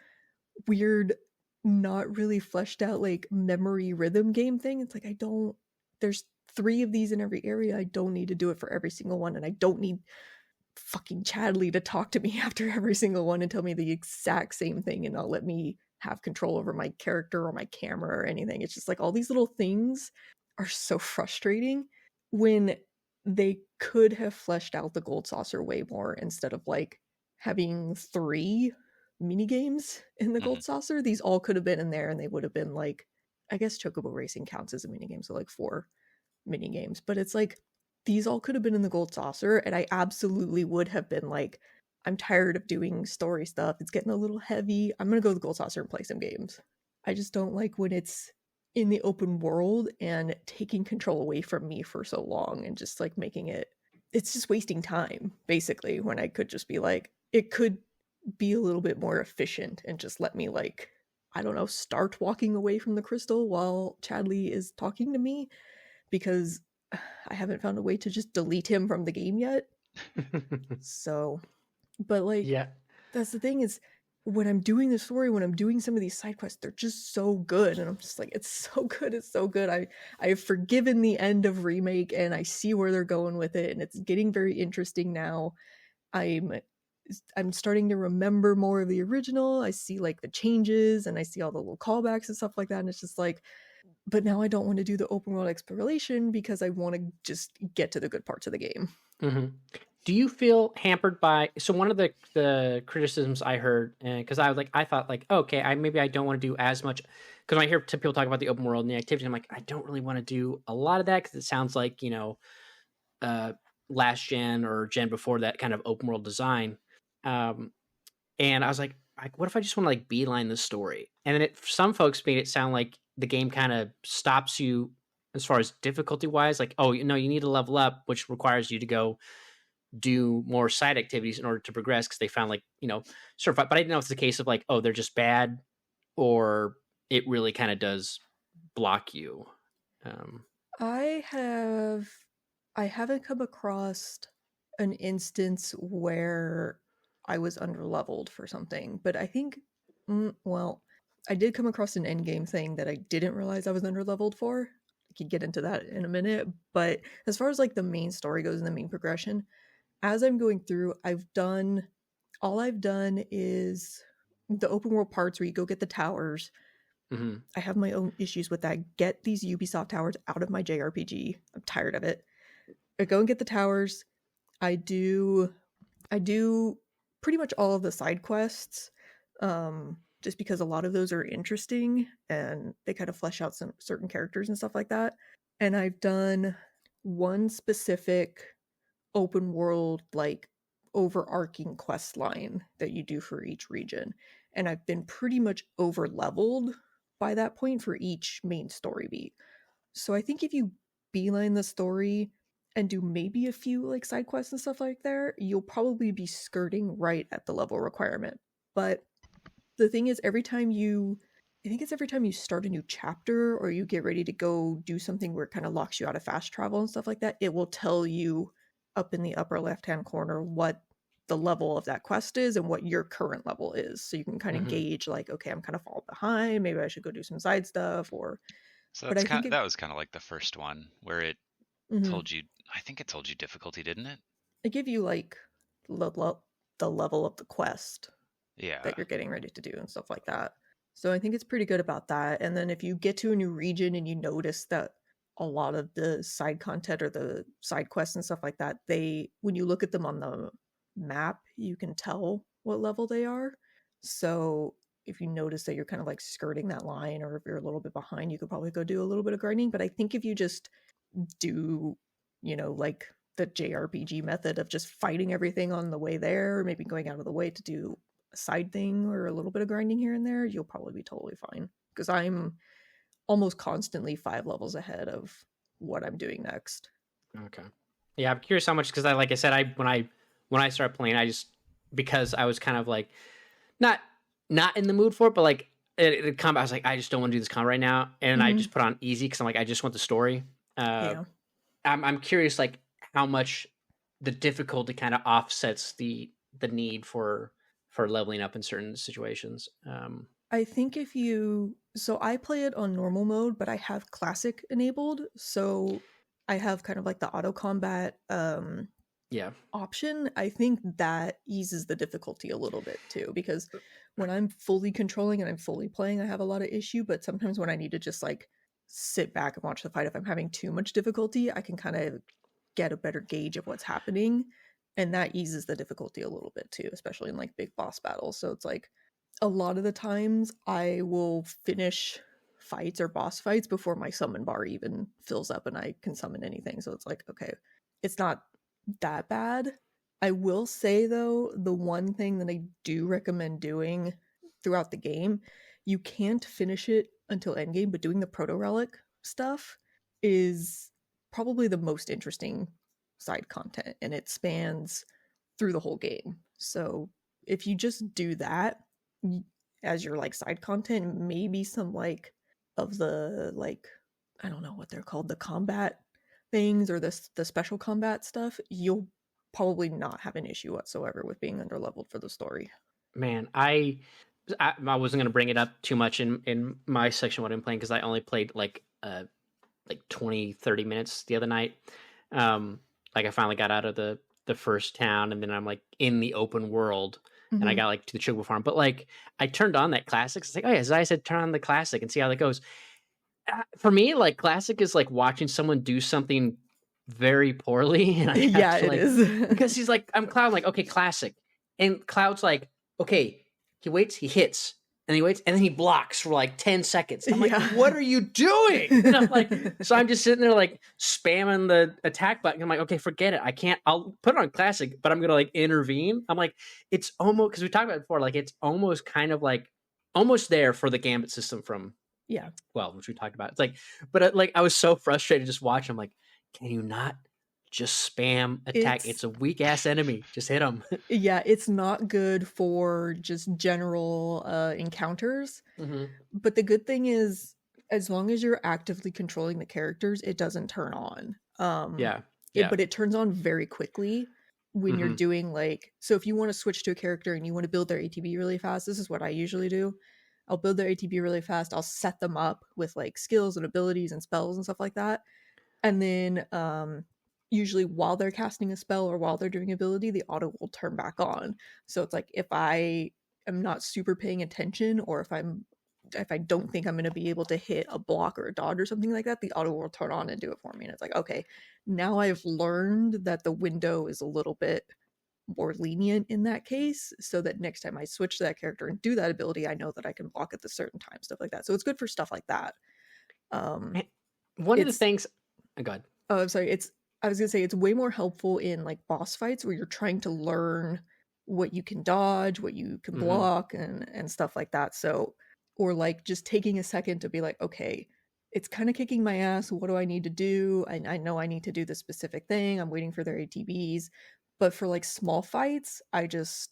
weird, not really fleshed out like memory rhythm game thing. It's like there's 3 of these in every area. I don't need to do it for every single one, and I don't need fucking Chadley to talk to me after every single one and tell me the exact same thing and not let me have control over my character or my camera or anything. It's just like all these little things are so frustrating when they could have fleshed out the gold saucer way more instead of like having 3 mini games in the gold saucer. These all could have been in there and they would have been like, I guess Chocobo Racing counts as a mini game, so like 4 mini games, but it's like these all could have been in the gold saucer, and I absolutely would have been like, I'm tired of doing story stuff, it's getting a little heavy, I'm gonna go to the gold saucer and play some games. I just don't like when it's in the open world and taking control away from me for so long and just like making it's just wasting time basically, when I could just be like, it could be a little bit more efficient and just let me like, I don't know, start walking away from the crystal while Chadley is talking to me, because I haven't found a way to just delete him from the game yet. So, but like, Yeah. that's the thing is, when I'm doing the story, when I'm doing some of these side quests, they're just so good, and I'm just like, it's so good, it's so good. I've forgiven the end of Remake, and I see where they're going with it, and it's getting very interesting now. I'm starting to remember more of the original. I see like the changes, and I see all the little callbacks and stuff like that, and it's just like, but now I don't want to do the open world exploration because I want to just get to the good parts of the game. Mm-hmm. Do you feel hampered by? So one of the criticisms I heard, because I thought like, okay, maybe I don't want to do as much, because when I hear people talk about the open world and the activity, I'm like, I don't really want to do a lot of that because it sounds like, last gen or gen before that kind of open world design. And I was like, what if I just want to like beeline the story? And then some folks made it sound like the game kind of stops you as far as difficulty wise, like, oh, you need to level up, which requires you to go do more side activities in order to progress, because they found like, sort of, but I didn't know if it's a case of like, oh, they're just bad, or it really kind of does block you. I haven't come across an instance where I was underleveled for something, but I think, well, I did come across an endgame thing that I didn't realize I was underleveled for. I could get into that in a minute, but as far as like the main story goes and the main progression, as I'm going through, all I've done is the open world parts where you go get the towers. Mm-hmm. I have my own issues with that. Get these Ubisoft towers out of my JRPG. I'm tired of it. I go and get the towers. I do pretty much all of the side quests, just because a lot of those are interesting and they kind of flesh out some certain characters and stuff like that. And I've done one specific open world, like, overarching quest line that you do for each region, and I've been pretty much over leveled by that point for each main story beat. So I think if you beeline the story and do maybe a few like side quests and stuff like there, you'll probably be skirting right at the level requirement. But the thing is, every time you start a new chapter or you get ready to go do something where it kind of locks you out of fast travel and stuff like that, it will tell you up in the upper left hand corner what the level of that quest is and what your current level is, so you can kind of gauge like, okay, I'm kind of falling behind, maybe I should go do some side stuff. Or So but I think that was kind of like the first one where it told you. I think it told you difficulty, didn't it? it give you like the level of the quest Yeah. that you're getting ready to do and stuff like that. So I think it's pretty good about that. And then if you get to a new region and you notice that a lot of the side content or the side quests and stuff like that, when you look at them on the map, you can tell what level they are. So if you notice that you're kind of like skirting that line, or if you're a little bit behind, you could probably go do a little bit of grinding. But I think if you just do, like the JRPG method of just fighting everything on the way there, or maybe going out of the way to do a side thing or a little bit of grinding here and there, you'll probably be totally fine. Because I'm almost constantly 5 levels ahead of what I'm doing next. Okay. Yeah, I'm curious how much, because like I said, when I started playing, because I was kind of like not in the mood for it, but like it combat, I was like, I just don't want to do this combat right now, and I just put on easy because I'm like, I just want the story. Yeah. I'm curious like how much the difficulty kind of offsets the need for leveling up in certain situations. I think so I play it on normal mode, but I have classic enabled, so I have kind of like the auto combat option. I think that eases the difficulty a little bit too, because when I'm fully controlling and I'm fully playing, I have a lot of issue, but sometimes when I need to just like sit back and watch the fight, if I'm having too much difficulty, I can kind of get a better gauge of what's happening, and that eases the difficulty a little bit too, especially in like big boss battles. So it's like a lot of the times I will finish fights or boss fights before my summon bar even fills up and I can summon anything. So it's like, okay, it's not that bad. I will say though, the one thing that I do recommend doing throughout the game, you can't finish it until endgame, but doing the proto relic stuff is probably the most interesting side content, and it spans through the whole game. So if you just do that as your like side content, maybe some like of the like, I don't know what they're called, the combat things or the special combat stuff, you'll probably not have an issue whatsoever with being underleveled for the story. Man, I wasn't gonna bring it up too much in my section what I'm playing because I only played like 20, 30 minutes the other night. Like I finally got out of the first town, and then I'm like in the open world, and I got like to the Chocobo farm. But like I turned on that classic. It's like, oh yeah, as I said, turn on the classic and see how that goes. For me, like classic is like watching someone do something very poorly, and I have to, it like, is. because he's like, I'm Cloud, I'm like, okay, classic, and Cloud's like, okay, he waits, he hits, and he waits, and then he blocks for like 10 seconds. I'm like, what are you doing? And I'm like, so I'm just sitting there like spamming the attack button. I'm like, okay, forget it. I'll put it on classic, but I'm going to like intervene. I'm like, it's almost, because we talked about it before, like it's almost kind of like almost there for the Gambit system from, well, which we talked about. It's like, but like I was so frustrated just watching. I'm like, can you not just spam attack? It's a weak ass enemy. Just hit him. Yeah, it's not good for just general encounters. But the good thing is, as long as you're actively controlling the characters, it doesn't turn on. But it turns on very quickly when you're doing like, so if you want to switch to a character and you want to build their ATB really fast, this is what I usually do. I'll build their ATB really fast. I'll set them up with like skills and abilities and spells and stuff like that. And then usually while they're casting a spell or while they're doing ability, the auto will turn back on. So it's like if I am not super paying attention, or if I don't think I'm going to be able to hit a block or a dodge or something like that, the auto will turn on and do it for me. And it's like, okay, now I've learned that the window is a little bit more lenient in that case, so that next time I switch to that character and do that ability, I know that I can block at the certain time, stuff like that. So it's good for stuff like that. One of the things, go ahead. Oh, I'm sorry. I was gonna say it's way more helpful in like boss fights where you're trying to learn what you can dodge, what you can block, and stuff like that. So, or like just taking a second to be like, okay, it's kind of kicking my ass. What do I need to do? I know I need to do this specific thing. I'm waiting for their ATBs. But for like small fights, I just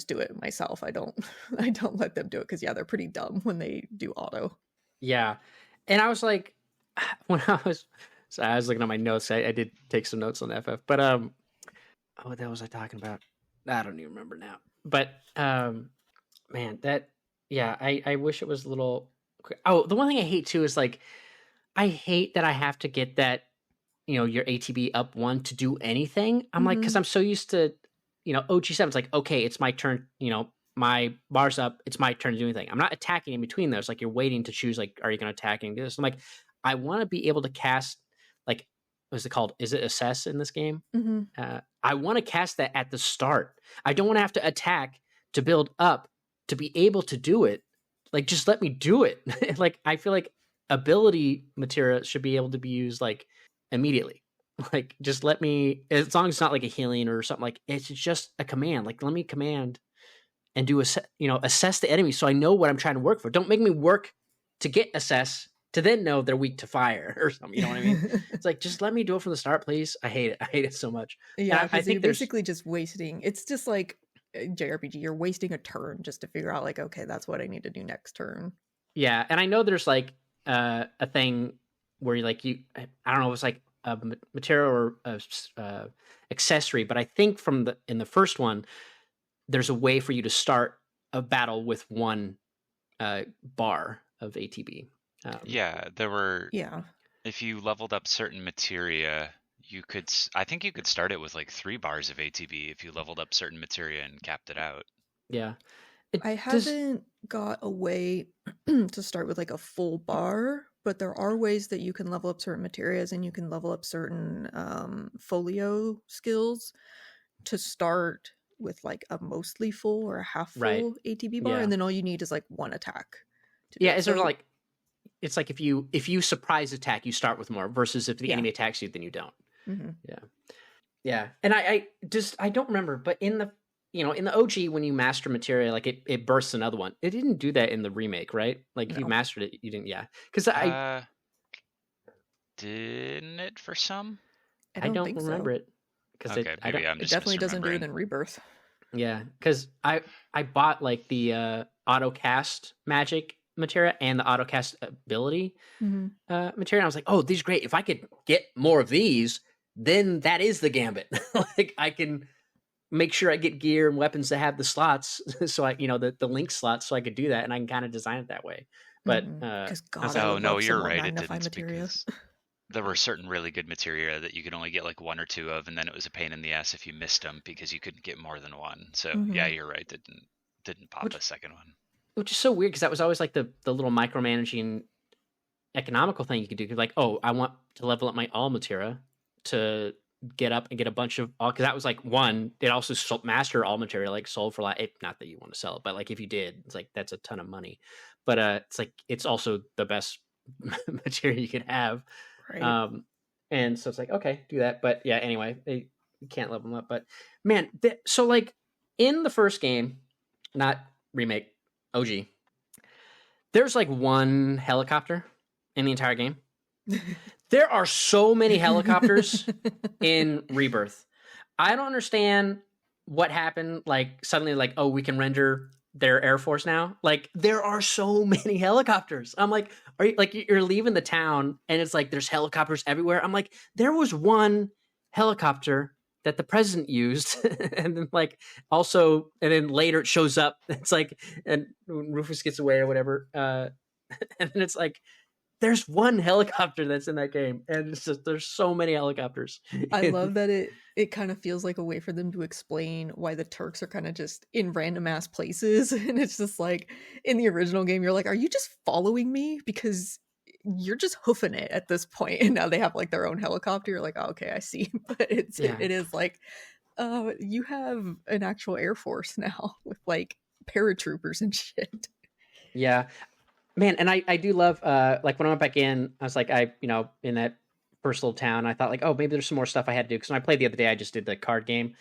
do it myself. I don't let them do it because they're pretty dumb when they do auto. Yeah, and I was like, when I was looking at my notes. I did take some notes on FF, but what the hell was I talking about? I don't even remember now. But man, I wish it was a little. Oh, the one thing I hate too is like, I hate that I have to get that, your ATB up one to do anything. I'm like, because I'm so used to, OG7. It's like, okay, it's my turn. My bar's up. It's my turn to do anything. I'm not attacking in between those. Like you're waiting to choose. Like, are you going to attack and do this? I'm like, I want to be able to cast. Like, what's it called? Is it assess in this game? I want to cast that at the start. I don't want to have to attack to build up to be able to do it. Like, just let me do it. Like, I feel like ability material should be able to be used like immediately. Like, just let me, as long as it's not like a healing or something, like it's just a command. Like, let me command and do assess the enemy so I know what I'm trying to work for. Don't make me work to get assess to then know they're weak to fire or something. You know what I mean? It's like, just let me do it from the start, please. I hate it. I hate it so much. Yeah, I think you're basically just wasting. It's just like JRPG. You're wasting a turn just to figure out like, okay, that's what I need to do next turn. Yeah, and I know there's like a thing where I don't know if it's like a material or a accessory, but I think in the first one, there's a way for you to start a battle with one bar of ATB. There were. Yeah. If you leveled up certain materia, I think you could start it with like 3 bars of ATB if you leveled up certain materia and capped it out. Yeah. I haven't got a way to start with like a full bar, but there are ways that you can level up certain materias and you can level up certain folio skills to start with like a mostly full or a half full ATB bar, and then all you need is like one attack. Is there like, it's like if you surprise attack, you start with more versus if the enemy attacks you, then you don't. Yeah. And I don't remember, but in the OG, when you master materia, like it bursts another one. It didn't do that in the remake, right? Like if you mastered it, you didn't. Yeah, because didn't it for some? I don't remember it because it definitely doesn't do it in Rebirth. Yeah, because I bought like the auto cast magic materia and the auto cast ability materia. I was like, oh, these are great. If I could get more of these, then that is the gambit. Like I can make sure I get gear and weapons that have the slots, so I, the link slots, so I could do that, and I can kind of design it that way. But Because I God, was I like, Oh would no, love some you're more right. It magnify didn't materia. because there were certain really good materia that you could only get like one or two of, and then it was a pain in the ass if you missed them because you couldn't get more than one. So yeah, you're right. It didn't pop a second one. which is so weird because that was always like the little micromanaging economical thing you could do. Like, oh, I want to level up my all materia to get up and get a bunch of all, because that was like one. It also master all materia like sold for like, not that you want to sell it, but like if you did, it's like that's a ton of money. But it's like it's also the best material you could have. Right. And so it's like, okay, do that. But yeah, anyway, you can't level them up. But man, so like in the first game, not remake, OG, there's like one helicopter in the entire game. There are so many helicopters in Rebirth. I don't understand what happened. Like suddenly, like, oh, we can render their Air Force now. Like there are so many helicopters. I'm like, are you like you're leaving the town and it's like there's helicopters everywhere. I'm like, there was one helicopter that the president used, and then like also, and then later it shows up. It's like, and Rufus gets away or whatever. And then it's like, there's one helicopter that's in that game, and it's just there's so many helicopters. I love that it kind of feels like a way for them to explain why the Turks are kind of just in random ass places. And it's just like in the original game, you're like, are you just following me? Because you're just hoofing it at this point. And now they have like their own helicopter. You're like, oh, okay, I see. But it is like, you have an actual Air Force now with like paratroopers and shit. Yeah. Man, and I do love like when I went back in, I was like, in that first little town, I thought like, oh, maybe there's some more stuff I had to do, because when I played the other day, I just did the card game.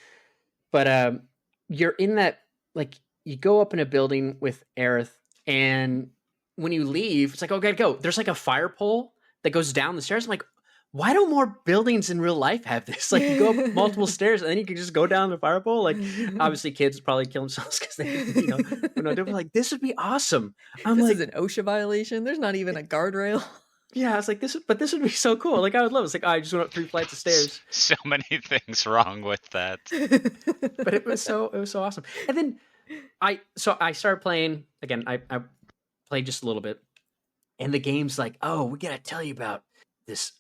But you're in that, like, you go up in a building with Aerith, and when you leave, it's like, oh, gotta go. There's like a fire pole that goes down the stairs. I'm like, why don't more buildings in real life have this? Like you go up multiple stairs and then you can just go down the fire pole. Like obviously kids probably kill themselves because they, they're like, this would be awesome. I'm this like, is an OSHA violation. There's not even a guardrail. Yeah, I was like, this would be so cool. Like I would love it. It's like, I just went up 3 flights of stairs. So many things wrong with that. But it was so awesome. And then I started playing again. I played just a little bit, and the game's like, oh, we gotta tell you about this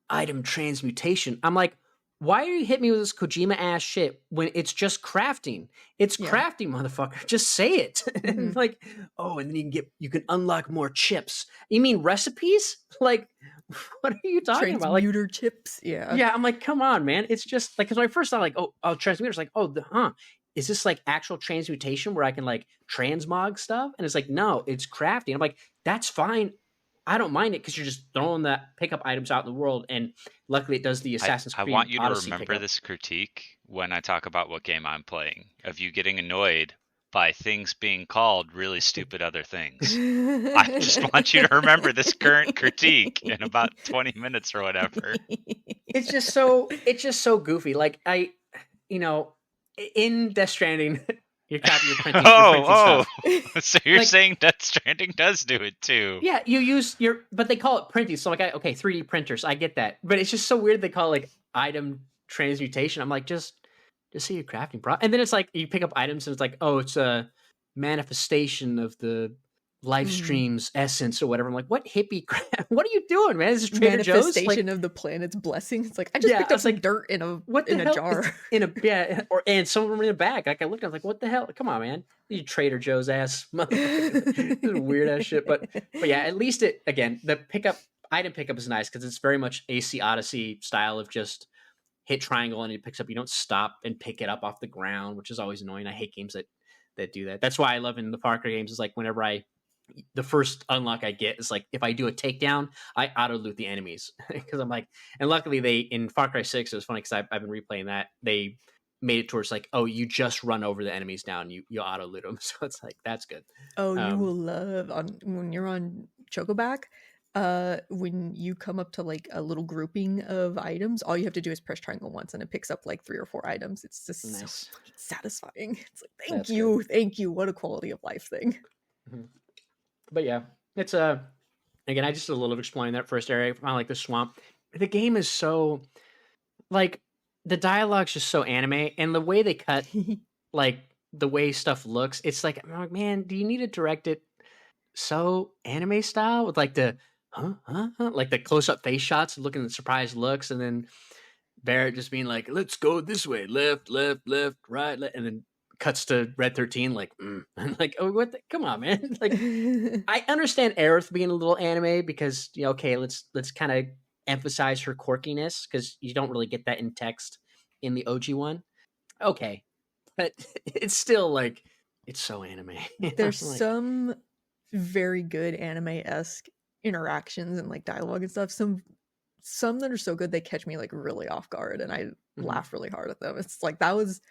item transmutation. I'm like, why are you hitting me with this Kojima ass shit when it's just crafting? It's crafting, motherfucker. Just say it. And like, oh, and then you can unlock more chips. You mean recipes? Like, what are you talking about? Like transmuter chips? Yeah. Yeah, I'm like, come on, man. It's just like, because when I first thought like, oh, transmuters, like, is this like actual transmutation where I can like transmog stuff? And it's like, no, it's crafting. I'm like, that's fine. I don't mind it because you're just throwing the pickup items out in the world, and luckily it does the Assassin's Creed. I want you to Odyssey remember pickup. this critique when I talk about what game I'm playing, of you getting annoyed by things being called really stupid other things. I just want you to remember this current critique in about 20 minutes or whatever. It's just so goofy. Like in Death Stranding, you're copying your printing. Stuff. So you're like, saying Death Stranding does do it too? Yeah, you use but they call it printing. So like, okay, 3D printers, I get that, but it's just so weird they call it like item transmutation. I'm like, just say you're crafting, bro. And then it's like you pick up items and it's like, oh, it's a manifestation of the live stream's essence or whatever. I'm like, what hippie crap? What are you doing, man? Is this Trader Joe's? Manifestation of the planet's blessing. It's like, I just picked up some dirt in a jar. And some of them in a bag. Like I looked, I was like, what the hell? Come on, man. You Trader Joe's ass. This is weird ass shit. But yeah, at least the item pickup is nice because it's very much AC Odyssey style of just hit triangle and it picks up. You don't stop and pick it up off the ground, which is always annoying. I hate games that do that. That's why I love in the Far Cry games is like whenever the first unlock I get is like if I do a takedown, I auto loot the enemies because I'm like, and luckily they in Far Cry 6, it was funny because I've been replaying that, they made it towards like, oh, you just run over the enemies now and you auto loot them, so it's like that's good. Oh, you will love when you're on Chocoback. When you come up to like a little grouping of items, all you have to do is press triangle once and it picks up like 3 or 4 items. It's just nice. So satisfying. It's like, thank you. What a quality of life thing. Mm-hmm. But yeah, it's again, I just did a little of exploring that first area. I like the swamp. The game is so like the dialogue's just so anime, and the way they cut, like the way stuff looks, it's like, I'm like, man, do you need to direct it so anime style with like the like the close up face shots, looking at surprised looks, and then Barrett just being like, "Let's go this way, left, left, left, right," and then cuts to Red 13, like, and like, oh, what? Come on, man! Like, I understand Aerith being a little anime because okay, let's kind of emphasize her quirkiness because you don't really get that in text in the OG one. Okay, but it's still like it's so anime. There's Like, some very good anime-esque interactions and like dialogue and stuff. Some that are so good they catch me like really off guard, and I laugh really hard at them. It's like that was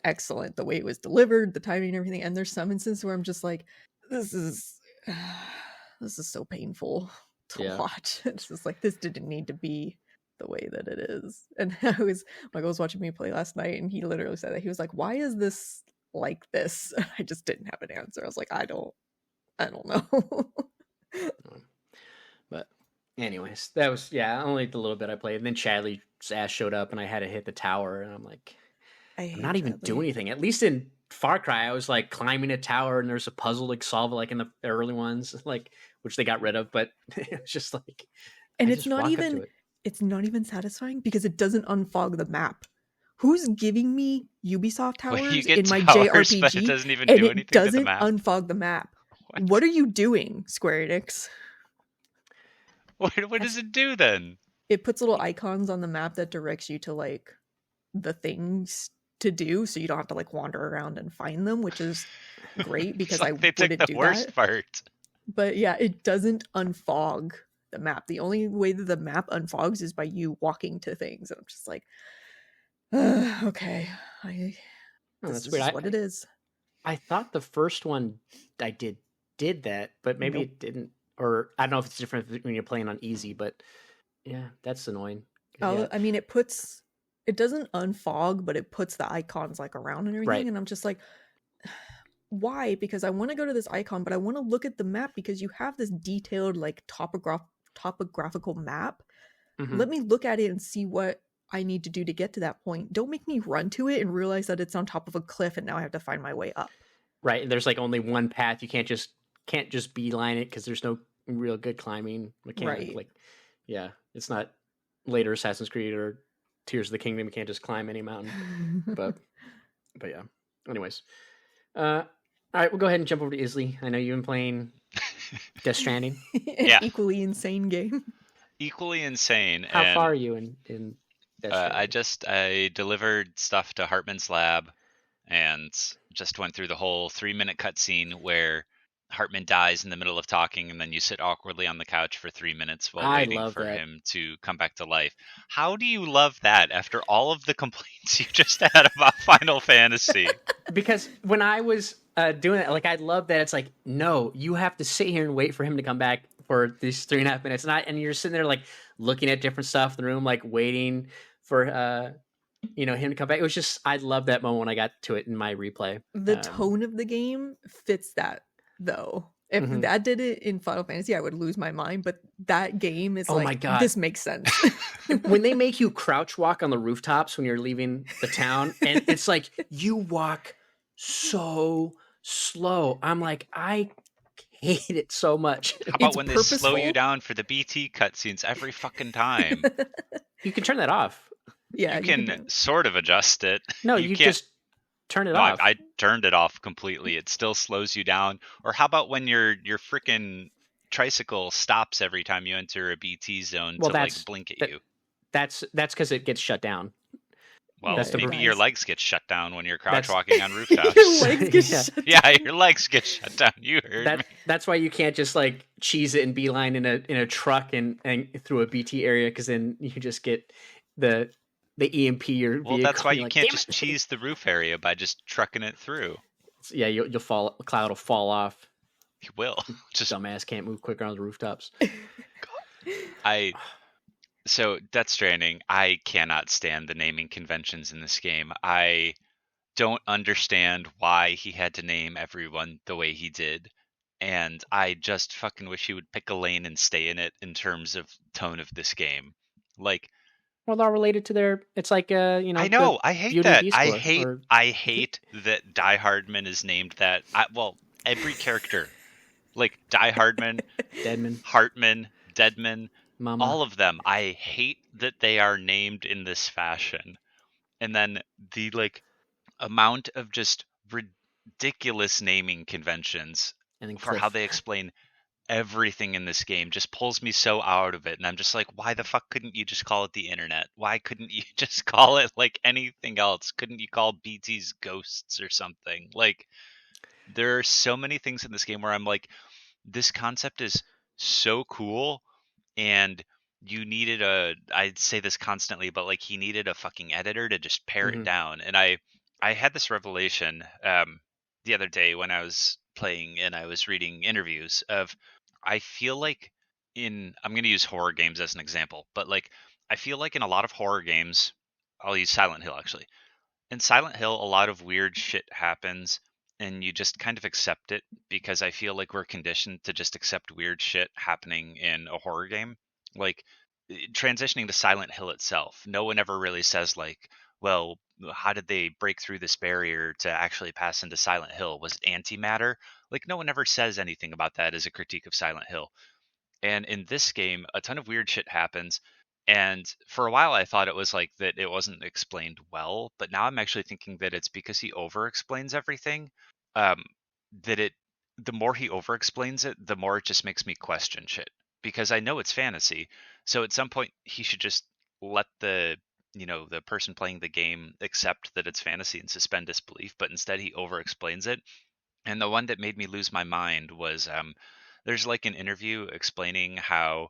excellent, the way it was delivered, the timing and everything. And there's some instances where I'm just like, this is so painful to watch. It's just like, this didn't need to be the way that it is. And Michael was watching me play last night, and he literally said that. He was like, why is this like this? I just didn't have an answer. I was like, I don't know. But anyways, that was only the little bit I played. And then Chadley's ass showed up, and I had to hit the tower, and I'm like, I'm not even doing anything. At least in Far Cry, I was like climbing a tower, and there's a puzzle to solve, like in the early ones, like which they got rid of. But it was just like, and it's not even satisfying because it doesn't unfog the map. Who's giving me Ubisoft towers in my towers, JRPG? but it doesn't even do anything to the map. Unfog the map. What are you doing, Square Enix? What does it do then? It puts little icons on the map that directs you to like the things to do, so you don't have to like wander around and find them, which is great because like they took the worst part. But yeah, it doesn't unfog the map. The only way that the map unfogs is by you walking to things. And I'm just like, okay, this is what it is. I thought the first one I did that, but maybe it didn't, or I don't know if it's different when you're playing on easy. But yeah, that's annoying. I mean, it doesn't unfog, but it puts the icons like around and everything, and I'm just like, why? Because I want to go to this icon, but I want to look at the map because you have this detailed like topographical map. Let me look at it and see what I need to do to get to that point. Don't make me run to it and realize that it's on top of a cliff and now I have to find my way up. Right. There's like only one path. You can't just beeline it because there's no real good climbing mechanic. Right. Like, yeah, it's not later Assassin's Creed or Tears of the Kingdom. You can't just climb any mountain. but yeah. Anyways, all right, we'll go ahead and jump over to Isley. I know you've been playing Death Stranding. Equally insane game. Equally insane. How far are you in Death Stranding? I delivered stuff to Hartman's lab and just went through the whole 3-minute cutscene where Hartman dies in the middle of talking, and then you sit awkwardly on the couch for 3 minutes while waiting for him to come back to life. How do you love that after all of the complaints you just had about Final Fantasy? Because when I was doing it, like, I love that it's like, no, you have to sit here and wait for him to come back for these 3.5 minutes, and you're sitting there like looking at different stuff in the room, like waiting for him to come back. It was just, I love that moment when I got to it in my replay. The tone of the game fits that, though. If that did it in Final Fantasy, I would lose my mind. But that game is like, my God, this makes sense. When they make you crouch walk on the rooftops when you're leaving the town, and it's like you walk so slow. I'm like, I hate it so much. How about when they slow you down for the BT cutscenes every fucking time? You can turn that off. Yeah, you can sort of adjust it. No, you just turn it off. I turned it off completely. It still slows you down. Or how about when your freaking tricycle stops every time you enter a BT zone to like blink at you? That's because it gets shut down. Well, maybe your legs get shut down when you're crouch walking on rooftops. Your legs get shut down. Yeah, your legs get shut down. You heard me. That's why you can't just like cheese it and beeline in a truck and through a BT area, because then you just get the EMP your vehicle. Well, that's why you can't just cheese the roof area by just trucking it through. Yeah, you'll fall. A cloud will fall off. You will. Just dumbass can't move quicker on the rooftops. So, Death Stranding, I cannot stand the naming conventions in this game. I don't understand why he had to name everyone the way he did. And I just fucking wish he would pick a lane and stay in it in terms of tone of this game. Like, Well, they're all related to their. It's like I the know. I hate Beauty and the that. Beast I lore. hate. Or I hate that Die Hardman is named that. Well, every character, like Die Hardman, Deadman, Hartman, Deadman, Mama. all of them. I hate that they are named in this fashion. And then the like amount of just ridiculous naming conventions And then for how Cliff. they explain everything in this game just pulls me so out of it. And I'm just like, why the fuck couldn't you just call it the internet? Why couldn't you just call it like anything else? Couldn't you call BT's Ghosts or something? Like, there are so many things in this game where I'm like, this concept is so cool, and you needed I'd say this constantly, but like he needed a fucking editor to just pare it Mhm. down. And I had this revelation the other day when I was playing and I was reading interviews of, I feel like I'm going to use horror games as an example, but like I feel like in a lot of horror games, I'll use Silent Hill actually. In Silent Hill, a lot of weird shit happens, and you just kind of accept it because I feel like we're conditioned to just accept weird shit happening in a horror game. Like, transitioning to Silent Hill itself, no one ever really says, like, well, how did they break through this barrier to actually pass into Silent Hill? Was it antimatter? Like, no one ever says anything about that as a critique of Silent Hill. And in this game, a ton of weird shit happens. And for a while, I thought it was like that it wasn't explained well, but now I'm actually thinking that it's because he over explains everything. Um, that it, the more he over explains it, the more it just makes me question shit. Because I know it's fantasy. So at some point, he should just let the person playing the game accept that it's fantasy and suspend disbelief. But instead, he over explains it. And the one that made me lose my mind was there's like an interview explaining how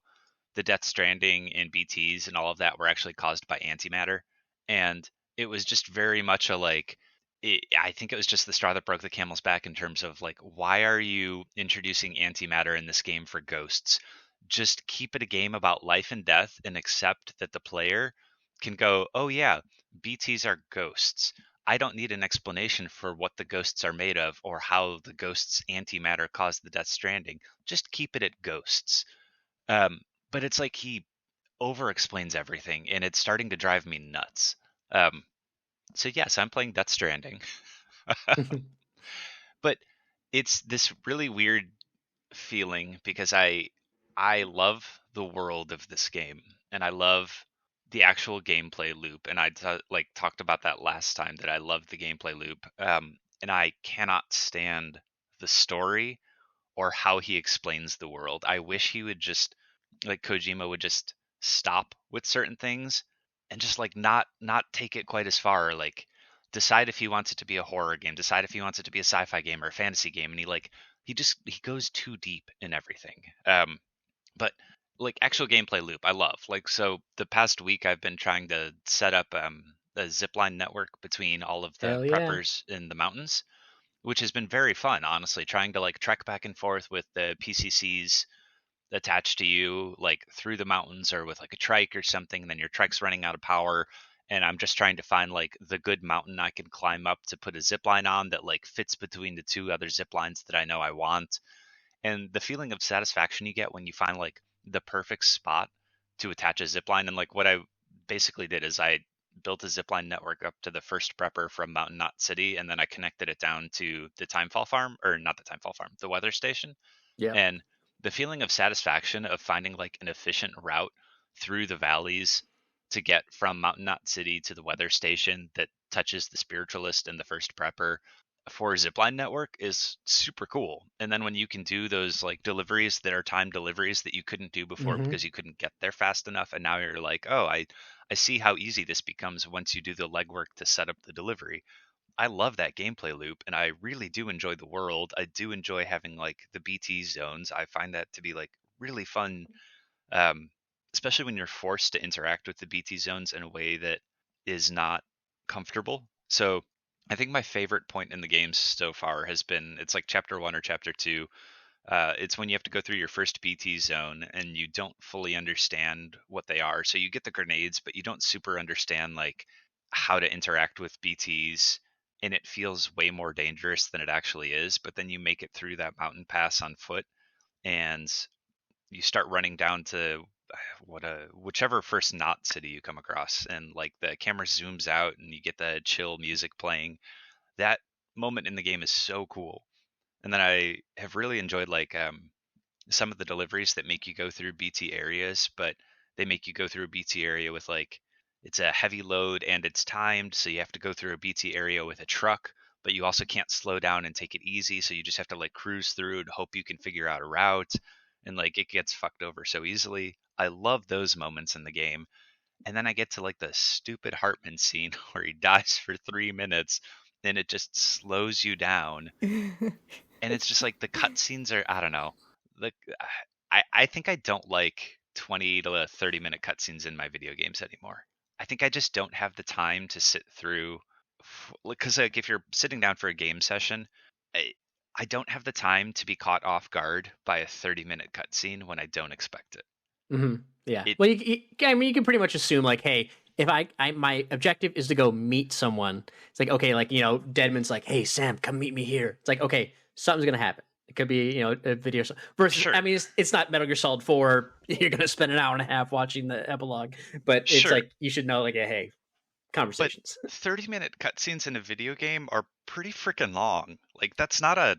the Death Stranding and BTs and all of that were actually caused by antimatter. And it was just very much a like, I think it was just the straw that broke the camel's back in terms of like, why are you introducing antimatter in this game for ghosts? Just keep it a game about life and death and accept that the player can go, oh yeah, BTs are ghosts. I don't need an explanation for what the ghosts are made of or how the ghosts' antimatter caused the Death Stranding. Just keep it at ghosts. Um, but it's like he over explains everything, and it's starting to drive me nuts. Um, so yes, I'm playing Death Stranding, but it's this really weird feeling because I love the world of this game, and I love the actual gameplay loop. And like talked about that last time that I love the gameplay loop. And I cannot stand the story or how he explains the world. I wish he would just, like Kojima would just stop with certain things and just like not take it quite as far, or like decide if he wants it to be a horror game, decide if he wants it to be a sci-fi game or a fantasy game, and he goes too deep in everything. But like actual gameplay loop, I love. Like, so the past week I've been trying to set up a zipline network between all of the Hell yeah. preppers in the mountains, which has been very fun, honestly, trying to like trek back and forth with the PCCs attached to you, like through the mountains or with like a trike or something. And then your trike's running out of power. And I'm just trying to find like the good mountain I can climb up to put a zip line on that like fits between the two other zip lines that I know I want. And the feeling of satisfaction you get when you find like the perfect spot to attach a zip line. And like what I basically did is I built a zipline network up to the first prepper from Mountain Knot City, and then I connected it down to the Timefall farm, or not the Timefall farm, the weather station. Yeah. And the feeling of satisfaction of finding like an efficient route through the valleys to get from Mountain Knot City to the weather station that touches the spiritualist and the first prepper for a zipline network is super cool. And then when you can do those like deliveries that are time deliveries that you couldn't do before Mm-hmm. because you couldn't get there fast enough, and now you're like, oh, I see how easy this becomes once you do the legwork to set up the delivery. I love that gameplay loop, and I really do enjoy the world. I do enjoy having like the BT zones. I find that to be like really fun, um, especially when you're forced to interact with the BT zones in a way that is not comfortable. So I think my favorite point in the game so far has been, it's like chapter 1 or chapter 2. It's when you have to go through your first BT zone and you don't fully understand what they are. So you get the grenades, but you don't super understand like how to interact with BTs, and it feels way more dangerous than it actually is. But then you make it through that mountain pass on foot, and you start running down to whichever first not city you come across, and like the camera zooms out and you get the chill music playing. That moment in the game is so cool. And then I have really enjoyed like some of the deliveries that make you go through BT areas, but they make you go through a BT area with like it's a heavy load and it's timed, so you have to go through a BT area with a truck, but you also can't slow down and take it easy, so you just have to like cruise through and hope you can figure out a route, and like it gets fucked over so easily. I love those moments in the game. And then I get to like the stupid Hartman scene where he dies for 3 minutes and it just slows you down. And it's just like the cutscenes are, I don't know. Like I think I don't like 20 to 30-minute cutscenes in my video games anymore. I think I just don't have the time to sit through, because like if you're sitting down for a game session, I don't have the time to be caught off guard by a 30-minute cutscene when I don't expect it. Mm-hmm. Yeah. Well, I mean, you can pretty much assume like, hey, if I my objective is to go meet someone, it's like, okay, like, you know, Deadman's like, hey, Sam, come meet me here. It's like, okay, something's going to happen. It could be, you know, a video. Versus, sure. I mean, it's not Metal Gear Solid 4. You're going to spend an hour and a half watching the epilogue. But it's sure. Like, you should know, like, hey, conversations. But 30-minute cutscenes in a video game are pretty freaking long. Like, that's not a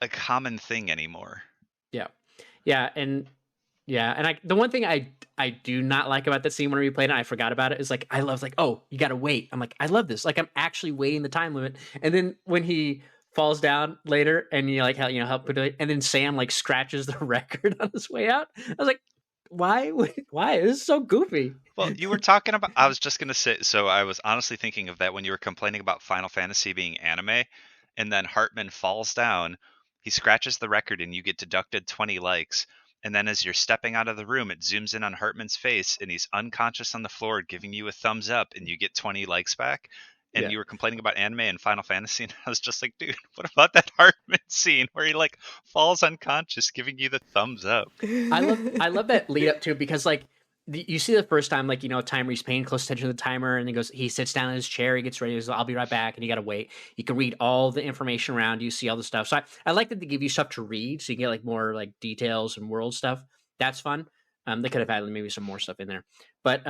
common thing anymore. Yeah. Yeah, and the one thing I do not like about that scene when we played it, I forgot about it, is like I love like, oh, you gotta wait. I'm like, I love this. Like I'm actually waiting the time limit. And then when he falls down later and you like help put it, and then Sam like scratches the record on his way out. I was like, why? This is so goofy. Well, you were talking about, I was just gonna say, so I was honestly thinking of that when you were complaining about Final Fantasy being anime, and then Hartman falls down, he scratches the record and you get deducted 20 likes. And then as you're stepping out of the room, it zooms in on Hartman's face and he's unconscious on the floor giving you a thumbs up and you get 20 likes back. And you were complaining about anime and Final Fantasy, and I was just like, dude, what about that Hartman scene where he like falls unconscious giving you the thumbs up? I love that lead up to it, because like you see the first time, like, you know, timer, he's paying close attention to the timer, and he sits down in his chair, he gets ready, he goes, I'll be right back, and you gotta wait. You can read all the information around you, see all the stuff. So I like that they give you stuff to read, so you get like more like details and world stuff. That's fun. They could have had maybe some more stuff in there, but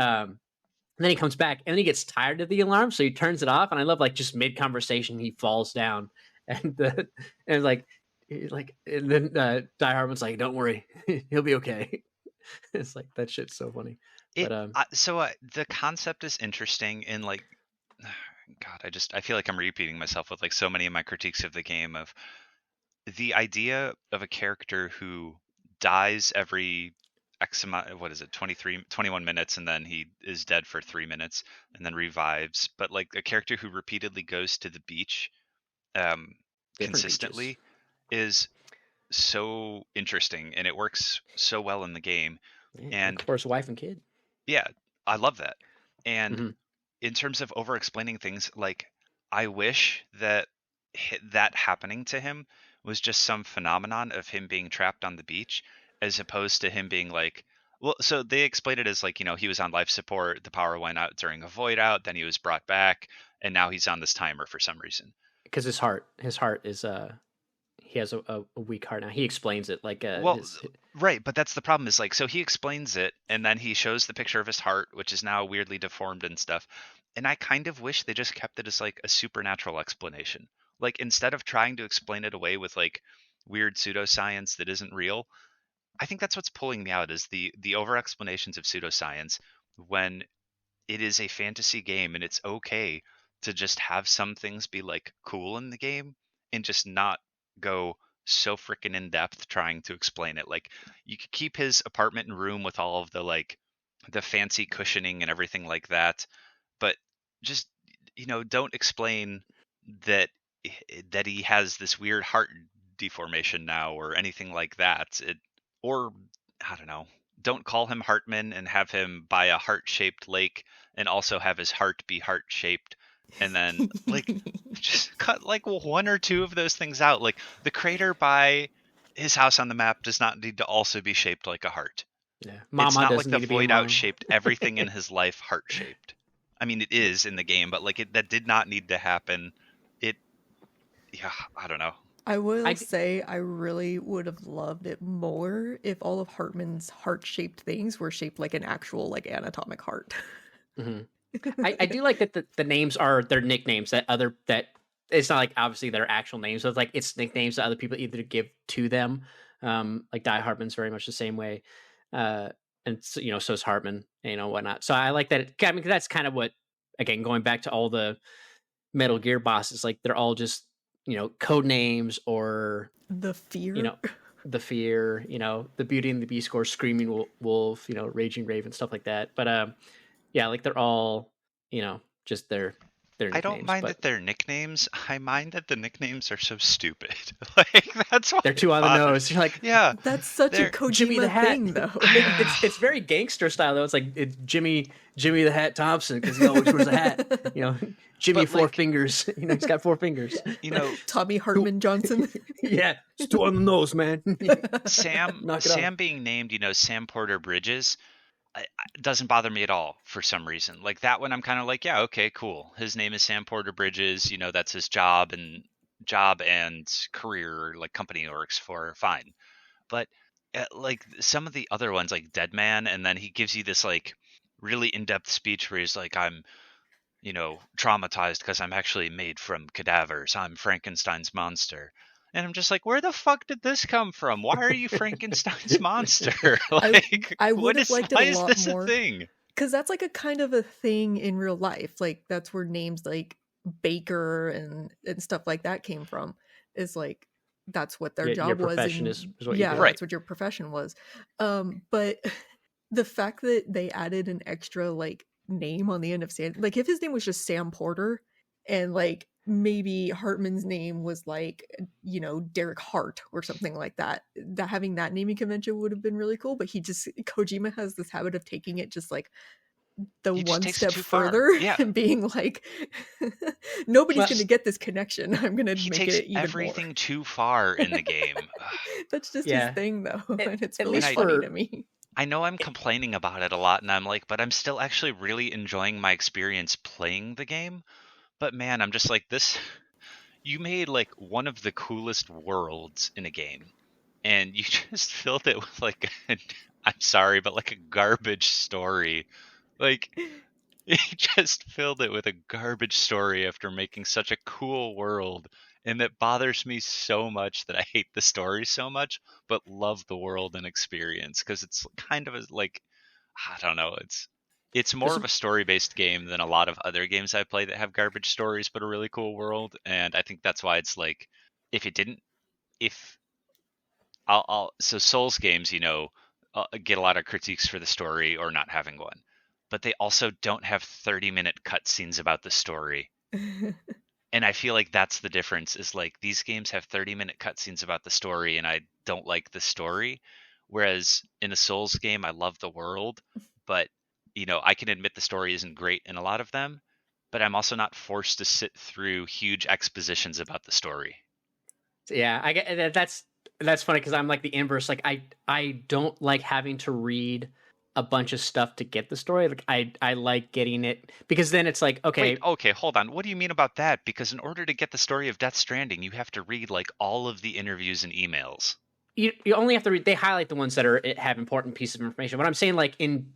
then he comes back and then he gets tired of the alarm, so he turns it off. And I love like just mid conversation he falls down, and and then Die Hartman's like, don't worry, he'll be okay. It's like, that shit's so funny. The concept is interesting, and like, God, I feel like I'm repeating myself with like so many of my critiques of the game, of the idea of a character who dies every X amount, what is it, 21 minutes, and then he is dead for 3 minutes and then revives. But like a character who repeatedly goes to the beach consistently is so interesting, and it works so well in the game. And of course, wife and kid. Yeah, I love that. And in terms of over explaining things, like I wish that that happening to him was just some phenomenon of him being trapped on the beach, as opposed to him being like, well, so they explained it as like, you know, he was on life support, the power went out during a void out, then he was brought back, and now he's on this timer for some reason. Because his heart is he has a weak heart now. He explains it like right, but that's the problem, is like, so he explains it and then he shows the picture of his heart, which is now weirdly deformed and stuff. And I kind of wish they just kept it as like a supernatural explanation. Like, instead of trying to explain it away with like weird pseudoscience that isn't real, I think that's what's pulling me out, is the over explanations of pseudoscience when it is a fantasy game, and it's okay to just have some things be like cool in the game and just not go so freaking in depth trying to explain it. Like, you could keep his apartment and room with all of the like the fancy cushioning and everything like that, but just, you know, don't explain that he has this weird heart deformation now or anything like that. Or I don't know, don't call him Hartman and have him buy a heart-shaped lake and also have his heart be heart-shaped, and then like just cut like one or two of those things out. Like, the crater by his house on the map does not need to also be shaped like a heart. Yeah, it's not like the void out shaped everything in his life heart-shaped. I mean, it is in the game, but like that did not need to happen. Yeah, I don't know. I will say I really would have loved it more if all of Hartman's heart-shaped things were shaped like an actual like anatomic heart. Mm-hmm. I do like that the names are their nicknames that it's not like obviously their actual names. So it's like it's nicknames that other people either give to them. Like Die Hartman's very much the same way. And so, so is Hartman, whatnot. So I like that. I mean, that's kind of what, again, going back to all the Metal Gear bosses, like they're all just, code names or the fear, the fear, the Beauty and the Beast score, Screaming Wolf, Raging Raven, stuff like that. But yeah, like they're all, just their nicknames. I don't mind that they're nicknames. I mind that the nicknames are so stupid. Like that's why they're too on the nose. You're like, yeah, that's such a Kojima thing, though. it's very gangster style though. It's like it's Jimmy the Hat Thompson because he always wears a hat. Jimmy Four Fingers. He's got 4 fingers. Tommy Hartman Johnson. Yeah, it's too on the nose, man. Sam being named, Sam Porter Bridges. Doesn't bother me at all for some reason. Like that one, I'm kind of like, yeah, okay, cool. His name is Sam Porter Bridges. That's his job and career, like company he works for. Fine, but like some of the other ones, like Dead Man, and then he gives you this like really in-depth speech where he's like, I'm, traumatized because I'm actually made from cadavers. I'm Frankenstein's monster. And I'm just like, where the fuck did this come from? Why are you Frankenstein's monster? Like, I would have liked it a lot more. A thing? Because that's like a kind of a thing in real life. Like that's where names like Baker and stuff like that came from. Is like that's what their job was. Is what yeah, you do. That's what your profession was. But the fact that they added an extra like name on the end of Sam, like if his name was just Sam Porter, and like maybe Hartman's name was like, Derek Hart or something like that. That having that naming convention would have been really cool. But Kojima has this habit of taking it just like the one step further and being like, nobody's going to get this connection. I'm going to make it even everything more. Too far in the game. That's just his thing, though, and it's really funny to me. I know I'm complaining about it a lot, and I'm like, but I'm still actually really enjoying my experience playing the game. But man, I'm just like this. You made like one of the coolest worlds in a game, and you just filled it with like, I'm sorry, but like a garbage story. Like, you just filled it with a garbage story after making such a cool world. And it bothers me so much that I hate the story so much, but love the world and experience because it's kind of like, I don't know, it's more of a story-based game than a lot of other games I play that have garbage stories but a really cool world. And I think that's why it's like, so Souls games, get a lot of critiques for the story or not having one, but they also don't have 30-minute cutscenes about the story. And I feel like that's the difference is like these games have 30-minute cutscenes about the story and I don't like the story. Whereas in a Souls game, I love the world, but I can admit the story isn't great in a lot of them, but I'm also not forced to sit through huge expositions about the story. Yeah, I get that's funny because I'm like the inverse. Like I don't like having to read a bunch of stuff to get the story. Like I like getting it because then it's like, okay. Wait, okay, hold on. What do you mean about that? Because in order to get the story of Death Stranding, you have to read like all of the interviews and emails. You only have to read. They highlight the ones that have important pieces of information. What I'm saying, like in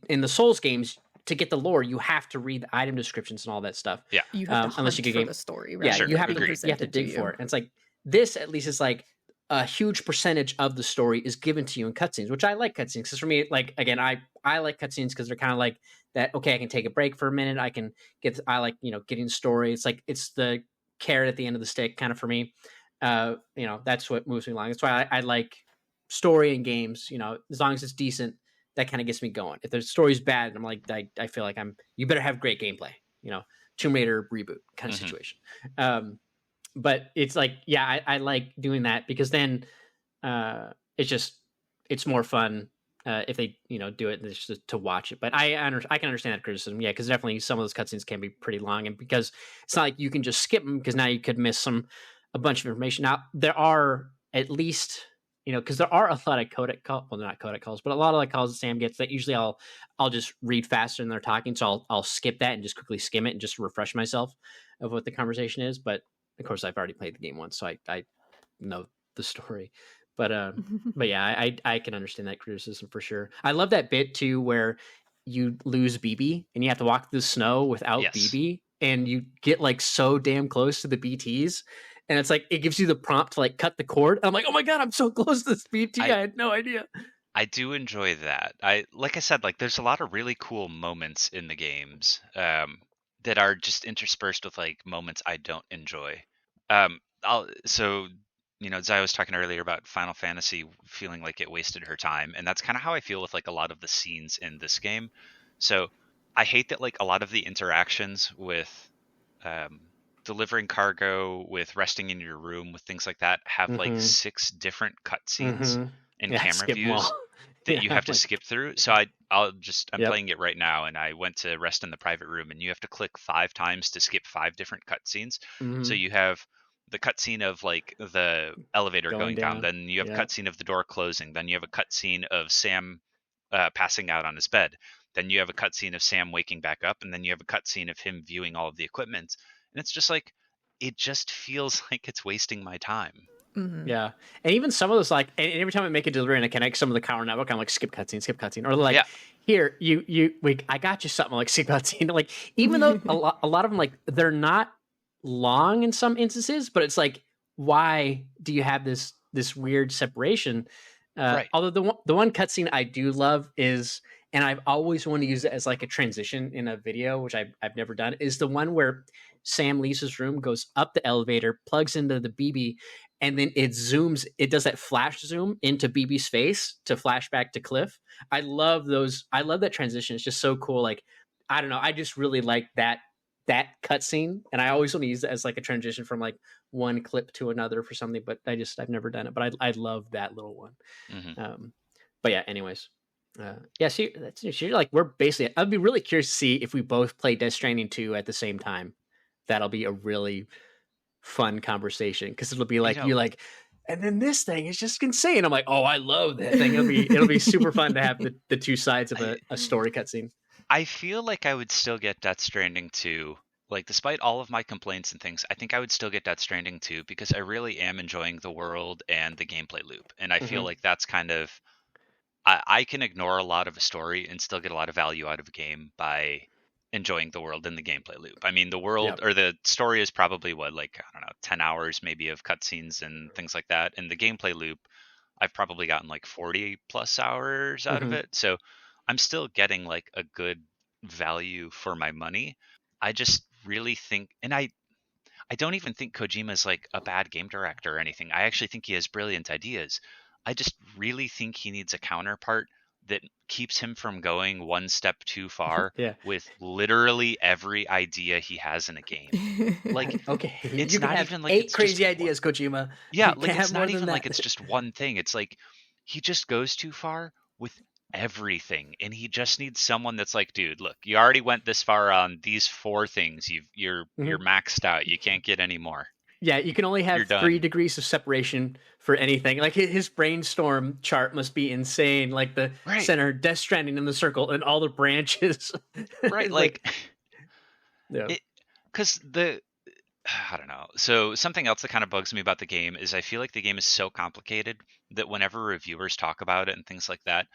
the Souls games, to get the lore, you have to read the item descriptions and all that stuff. Yeah, you have to unless you get the story. Right? Yeah, sure, you have to dig for it. And it's like this at least is like a huge percentage of the story is given to you in cutscenes, which I like cutscenes because for me, like again, I like cutscenes because they're kind of like that. Okay, I can take a break for a minute. I like getting the story. It's like it's the carrot at the end of the stick kind of for me. That's what moves me along. That's why I like story in games. As long as it's decent, that kind of gets me going. If the story's bad, I'm like I feel like you better have great gameplay. Tomb Raider reboot kind of situation. But it's like, yeah, I like doing that because then it's more fun if they do it just to watch it. But I can understand that criticism, yeah, because definitely some of those cutscenes can be pretty long, and because it's not like you can just skip them because now you could miss a bunch of information. Now there are at least because there are a lot of codec calls. Well, they're not codec calls, but a lot of like calls that Sam gets that usually I'll just read faster than they're talking, so I'll skip that and just quickly skim it and just refresh myself of what the conversation is. But of course, I've already played the game once, so I know the story. But yeah, I can understand that criticism for sure. I love that bit too where you lose BB and you have to walk through the snow without Yes. BB, and you get like so damn close to the BTs, and it's like it gives you the prompt to like cut the cord. I'm like, oh my god, I'm so close to this BT. I had no idea. I do enjoy that. Like I said, like there's a lot of really cool moments in the games that are just interspersed with like moments I don't enjoy. So Zai was talking earlier about Final Fantasy feeling like it wasted her time, and that's kind of how I feel with like a lot of the scenes in this game. So I hate that like a lot of the interactions with um, delivering cargo, with resting in your room, with things like that, have like 6 different cutscenes and camera views that you have to skip through. So I'm playing it right now, and I went to rest in the private room, and you have to click 5 times to skip 5 different cutscenes. So you have the cutscene of like the elevator going down, then you have a cutscene of the door closing, then you have a cutscene of Sam passing out on his bed, then you have a cutscene of Sam waking back up, and then you have a cutscene of him viewing all of the equipment, and it's just like it just feels like it's wasting my time. Yeah, and even some of those, like, and every time I make a delivery and I connect some of the Cower network, I'm like, skip cutscene, or like, here, I got you something, like skip cutscene. Like, even though a lot of them, like, they're not long in some instances, but it's like, why do you have this weird separation? Right. Although the one cutscene I do love is, and I've always wanted to use it as like a transition in a video, which I've never done, is the one where Sam leaves his room, goes up the elevator, plugs into the BB, and then it zooms. It does that flash zoom into BB's face to flash back to Cliff. I love those. I love that transition. It's just so cool. Like, I don't know. I just really like that cutscene, and I always want to use it as like a transition from like one clip to another for something. But I've never done it. But I love that little one. But yeah. Anyways. So you're like, we're basically, I'd be really curious to see if we both play Death Stranding 2 at the same time. That'll be a really fun conversation, because it'll be like, you like, and then this thing is just insane. I'm like, oh, I love that thing. It'll be super fun to have the two sides of a story cutscene. I feel like I would still get Death Stranding 2. Like, despite all of my complaints and things, I think I would still get Death Stranding 2 because I really am enjoying the world and the gameplay loop. And I feel like that's kind of, I can ignore a lot of a story and still get a lot of value out of a game by enjoying the world and the gameplay loop. I mean, the world or the story is probably what, like, I don't know, 10 hours maybe of cutscenes and things like that. And the gameplay loop, I've probably gotten like 40 plus hours out of it. So I'm still getting like a good value for my money. I just really think, and I don't even think Kojima's like a bad game director or anything. I actually think he has brilliant ideas. I just really think he needs a counterpart that keeps him from going one step too far with literally every idea he has in a game. Like, okay, it's you not have even like 8 it's crazy just ideas, Kojima. Yeah, like it's not even like it's just one thing. It's like he just goes too far with everything, and he just needs someone that's like, dude, look, you already went this far on these 4 things. You're maxed out. You can't get any more. Yeah, you can only have 3 degrees of separation for anything. Like, his brainstorm chart must be insane. Like, the center, Death Stranding in the circle, and all the branches. Right, like because I don't know. So something else that kind of bugs me about the game is I feel like the game is so complicated that whenever reviewers talk about it and things like that,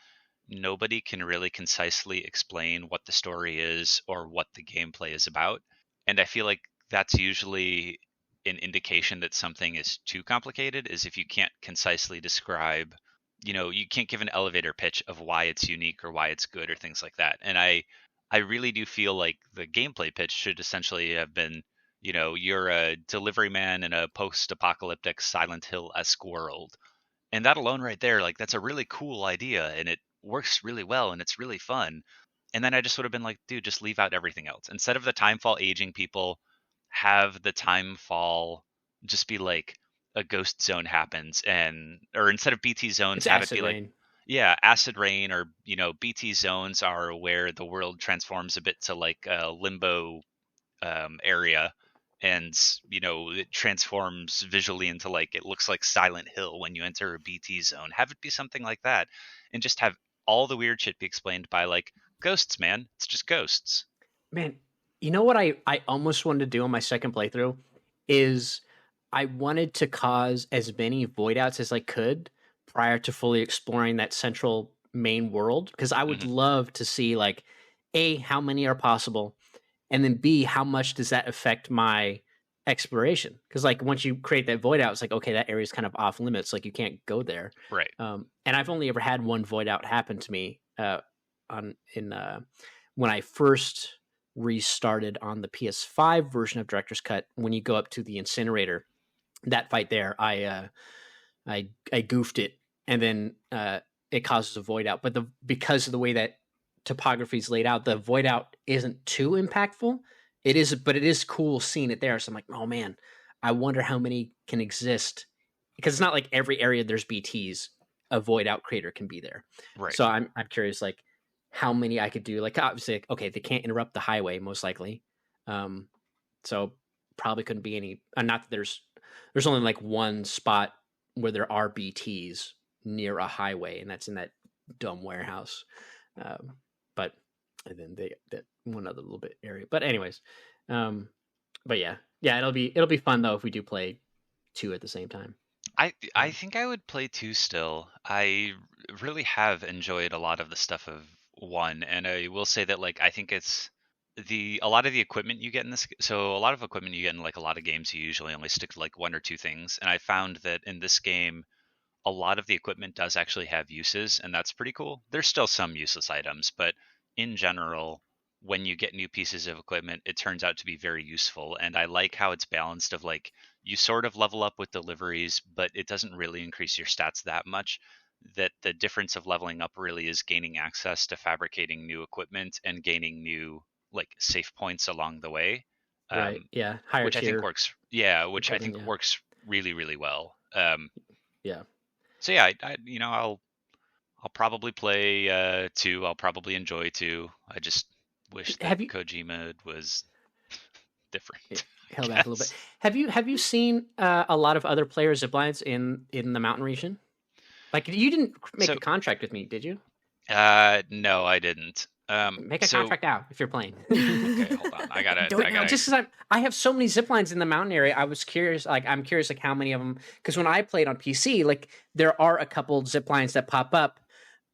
nobody can really concisely explain what the story is or what the gameplay is about. And I feel like that's usually an indication that something is too complicated, is if you can't concisely describe, you can't give an elevator pitch of why it's unique or why it's good or things like that. And I really do feel like the gameplay pitch should essentially have been, you're a delivery man in a post-apocalyptic Silent Hill-esque world. And that alone right there, like, that's a really cool idea, and it works really well, and it's really fun. And then I just would have been like, dude, just leave out everything else. Instead of the Timefall aging people, have the Timefall just be like a ghost zone happens, or instead of BT zones, have it be like, acid rain, or, BT zones are where the world transforms a bit to like a limbo area, and it transforms visually into like, it looks like Silent Hill when you enter a BT zone. Have it be something like that, and just have all the weird shit be explained by like, ghosts, man, it's just ghosts. Man, you know what I almost wanted to do on my second playthrough is I wanted to cause as many void outs as I could prior to fully exploring that central main world, because I would love to see like A, how many are possible, and then B, how much does that affect my exploration? Because like once you create that void out, it's like, okay, that area is kind of off limits, like you can't go there. Right. And I've only ever had one void out happen to me when I first restarted on the PS5 version of Director's Cut. When you go up to the incinerator, that fight there, I goofed it, and then it causes a void out. But because of the way that topography is laid out, the void out isn't too impactful. It is cool seeing it there. So I'm like, oh man, I wonder how many can exist, because it's not like every area there's BTs. A void out creator can be there. Right. So I'm curious, like how many I could do. Like obviously, okay, they can't interrupt the highway most likely. So probably couldn't be any. Not that there's only like one spot where there are BTs near a highway, and that's in that dumb warehouse. And then that one other little bit area. But anyways, but yeah, it'll be fun though if we do play 2 at the same time. I think I would play 2 still. I really have enjoyed a lot of the stuff of 1, and I will say that like I think it's a lot of the equipment you get in this. So a lot of equipment you get in like a lot of games, you usually only stick to like 1 or 2 things, and I found that in this game a lot of the equipment does actually have uses, and that's pretty cool. There's still some useless items, but in general, when you get new pieces of equipment, it turns out to be very useful. And I like how it's balanced of like, you sort of level up with deliveries, but it doesn't really increase your stats that much. That the difference of leveling up really is gaining access to fabricating new equipment and gaining new like safe points along the way. Right. Yeah. Higher which tier I think works. Yeah. Which I think yeah. works really, really well. Yeah. So yeah, I'll probably play 2. I'll probably enjoy 2. I just wish that Kojima was different. Yeah, held back a little bit. Have you seen a lot of other players' ziplines in the mountain region? Like you didn't make a contract with me, did you? No, I didn't. Make a contract now if you're playing. Okay, hold on. I gotta just because I have so many ziplines in the mountain area. I was curious. Like I'm curious, like how many of them? Because when I played on PC, like there are a couple ziplines that pop up.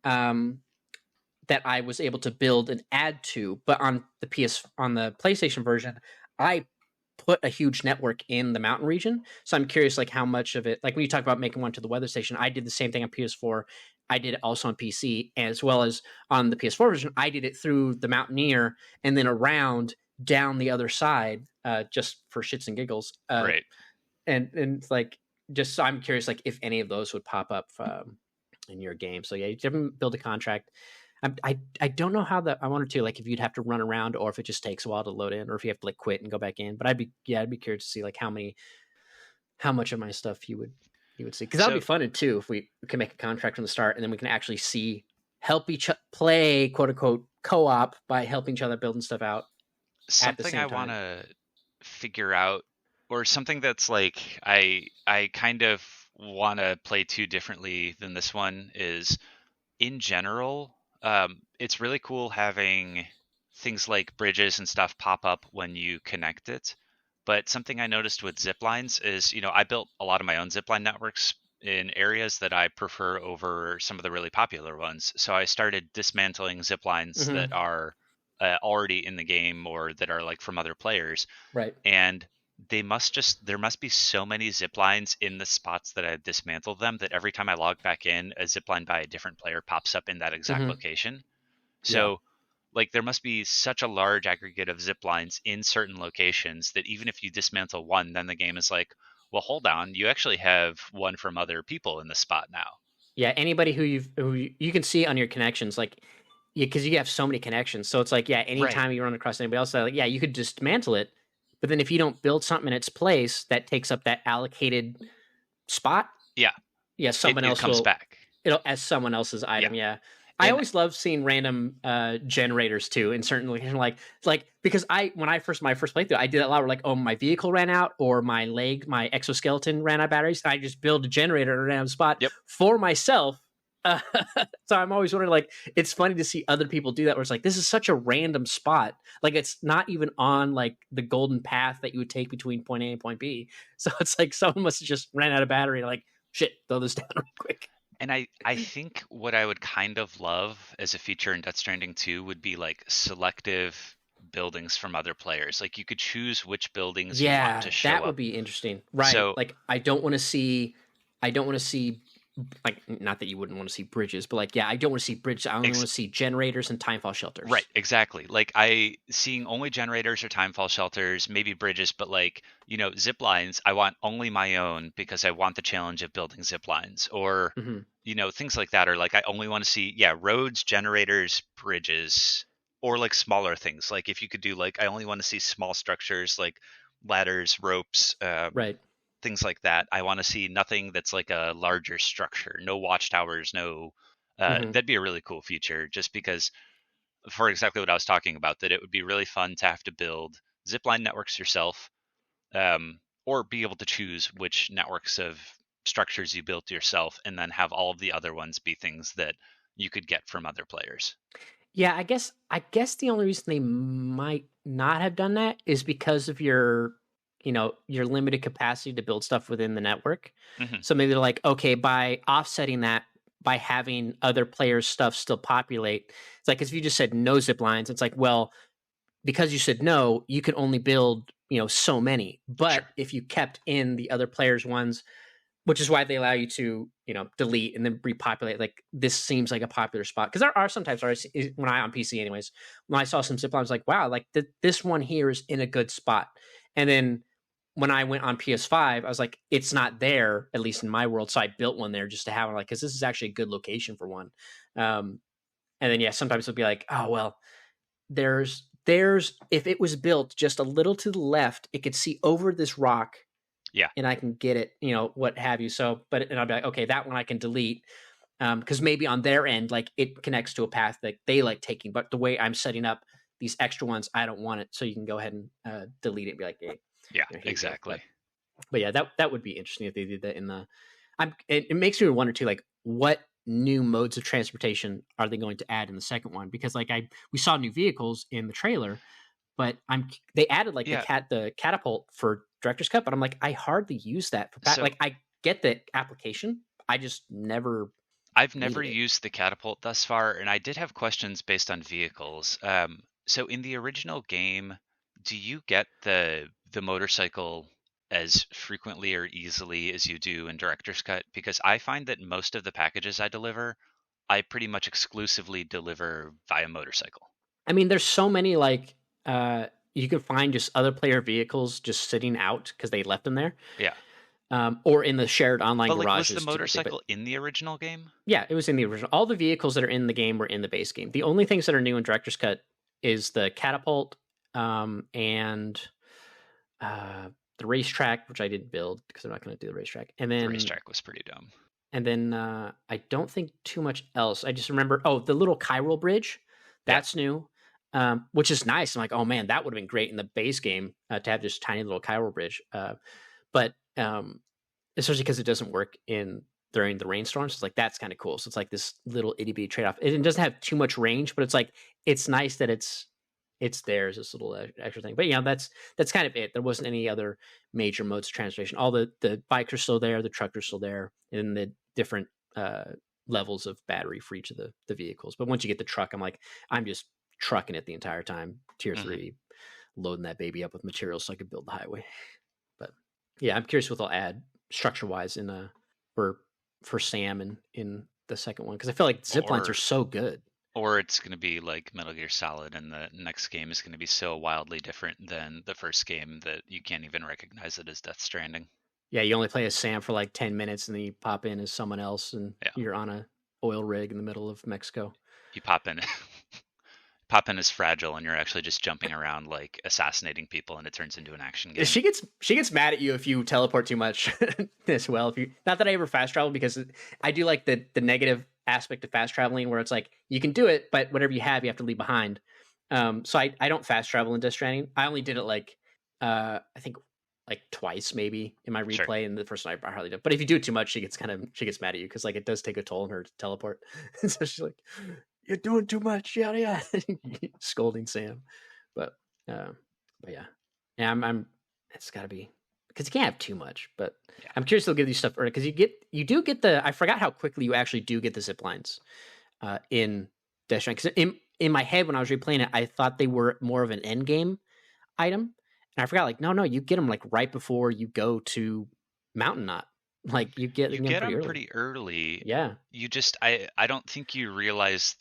That I was able to build and add to, but on the PlayStation version, I put a huge network in the mountain region. So I'm curious, like how much of it, like when you talk about making one to the weather station, I did the same thing on PS4. I did it also on PC, as well as on the PS4 version. I did it through the Mountaineer and then around down the other side, just for shits and giggles. Right. And it's like, just so I'm curious, like if any of those would pop up in your game. So yeah, you didn't build a contract. I don't know how I wanted to, like if you'd have to run around or if it just takes a while to load in or if you have to like quit and go back in. But I'd be curious to see like how much of my stuff you would see, because that would be fun too if we can make a contract from the start and then we can actually help each play quote unquote co-op by helping each other building stuff out. Something I want to figure out, or something that's like I kind of want to play 2 differently than this one, is in general. It's really cool having things like bridges and stuff pop up when you connect it. But something I noticed with zip lines is, I built a lot of my own zipline networks in areas that I prefer over some of the really popular ones. So I started dismantling zip lines that are already in the game or that are like from other players. Right. And there must be so many zip lines in the spots that I dismantled them that every time I log back in, a zip line by a different player pops up in that exact location. So like there must be such a large aggregate of zip lines in certain locations that even if you dismantle one, then the game is like, well, hold on, you actually have one from other people in the spot now. Yeah, anybody who you can see on your connections, like because you have so many connections. So it's like, yeah, anytime you run across anybody else, like, yeah, you could dismantle it. But then if you don't build something in its place that takes up that allocated spot, someone else comes back. It'll as someone else's item. Yeah. I always love seeing random generators too in certain locations, like because when I first playthrough, I did a lot. Where like, oh, my vehicle ran out or my exoskeleton ran out of batteries. I just build a generator in a random spot for myself So I'm always wondering, like, it's funny to see other people do that where it's like, this is such a random spot. Like, it's not even on like the golden path that you would take between point A and point B. So it's like someone must have just ran out of battery, like, shit, throw this down real quick. And I think what I would kind of love as a feature in Death Stranding 2 would be like selective buildings from other players. Like you could choose which buildings you want to show that up. would be interesting. Right. So- like I don't want to see like, not that you wouldn't want to see bridges, but like, yeah, I don't want to see bridges. I only want to see generators and timefall shelters. Right, exactly. Like seeing only generators or timefall shelters, maybe bridges, but like, zip lines, I want only my own because I want the challenge of building zip lines, or things like that. Or like I only want to see roads, generators, bridges, or like smaller things. Like if you could do like I only want to see small structures like ladders, ropes, right. things like that. I want to see nothing that's like a larger structure, no watchtowers, no that'd be a really cool feature, just because for exactly what I was talking about, that it would be really fun to have to build zipline networks yourself, or be able to choose which networks of structures you built yourself, and then have all of the other ones be things that you could get from other players. Yeah, I guess the only reason they might not have done that is because of your limited capacity to build stuff within the network. So maybe they're like, okay, by offsetting that, by having other players' stuff still populate, it's like, 'cause if you just said no zip lines, it's like, well, because you said no, you can only build, so many. But Sure. if you kept in the other players' ones, which is why they allow you to, delete and then repopulate. Like, this seems like a popular spot, because there are sometimes when I on PC, anyways, when I saw some zip lines, I was like, wow, like this one here is in a good spot. And then when I went on PS5, I was like, it's not there, at least in my world. So I built one there just to have it, like, because this is actually a good location for one. And then sometimes it'll be like, oh well, there's if it was built just a little to the left, it could see over this rock. Yeah. And I can get it, what have you. So, and I'll be like, okay, that one I can delete. Because maybe on their end, like, it connects to a path that they like taking, but the way I'm setting up these extra ones, I don't want it. So you can go ahead and delete it and be like, hey, yeah, exactly. But yeah, that would be interesting if they did that in the. It makes me wonder too, like, what new modes of transportation are they going to add in the second one? Because like we saw new vehicles in the trailer, but they added like the catapult for Director's Cut, but I'm like, I hardly use that for like, I get the application, I've never used the catapult thus far, and I did have questions based on vehicles. So in the original game, do you get the motorcycle as frequently or easily as you do in Director's Cut? Because I find that most of the packages I deliver, I pretty much exclusively deliver via motorcycle. I mean, there's so many, like, you can find just other player vehicles just sitting out because they left them there. Yeah. Or in the shared online garages. Like, was the motorcycle in the original game? Yeah, it was in the original. All the vehicles that are in the game were in the base game. The only things that are new in Director's Cut is the catapult, and the racetrack, which I didn't build because I'm not going to do the racetrack. And then the racetrack was pretty dumb. And then I don't think too much else. I just remember, the little chiral bridge, that's new, which is nice. I'm like, oh man, that would have been great in the base game to have this tiny little chiral bridge. But especially because it doesn't work during the rainstorms, it's like, that's kind of cool. So it's like this little itty bitty trade off. It doesn't have too much range, but it's like, it's nice that it's there as this little extra thing. But that's kind of it. There wasn't any other major modes of transportation. All the bikes are still there, the trucks are still there, and the different levels of battery for each of the vehicles. But once you get the truck, I'm just trucking it the entire time, tier 3, loading that baby up with materials so I could build the highway. But yeah, I'm curious what they'll add structure wise in for Sam in the second one, because I feel like zip lines are so good. Or it's going to be like Metal Gear Solid, and the next game is going to be so wildly different than the first game that you can't even recognize it as Death Stranding. Yeah, you only play as Sam for like 10 minutes, and then you pop in as someone else, and you're on a oil rig in the middle of Mexico. You pop in as Fragile, and you're actually just jumping around, like assassinating people, and it turns into an action game. She gets mad at you if you teleport too much as well. Not that I ever fast travel, because I do like the negative aspect of fast traveling, where it's like, you can do it, but whatever you have to leave behind. So I don't fast travel in Death Stranding. I only did it like I think like twice maybe in my Sure. replay, and the first one I hardly do. But if you do it too much, she gets mad at you because like it does take a toll on her to teleport. So she's like, "You're doing too much, yada yada," scolding Sam. But yeah, I'm it's got to be because you can't have too much. But Yeah. I'm curious they'll give you stuff because you do get the I forgot how quickly you actually do get the zip lines in Death Stranding. Because in my head when I was replaying it, I thought they were more of an end game item. And I forgot, like, no, you get them like right before you go to Mountain Knot. Like you get them pretty early. Yeah. You just I don't think you realize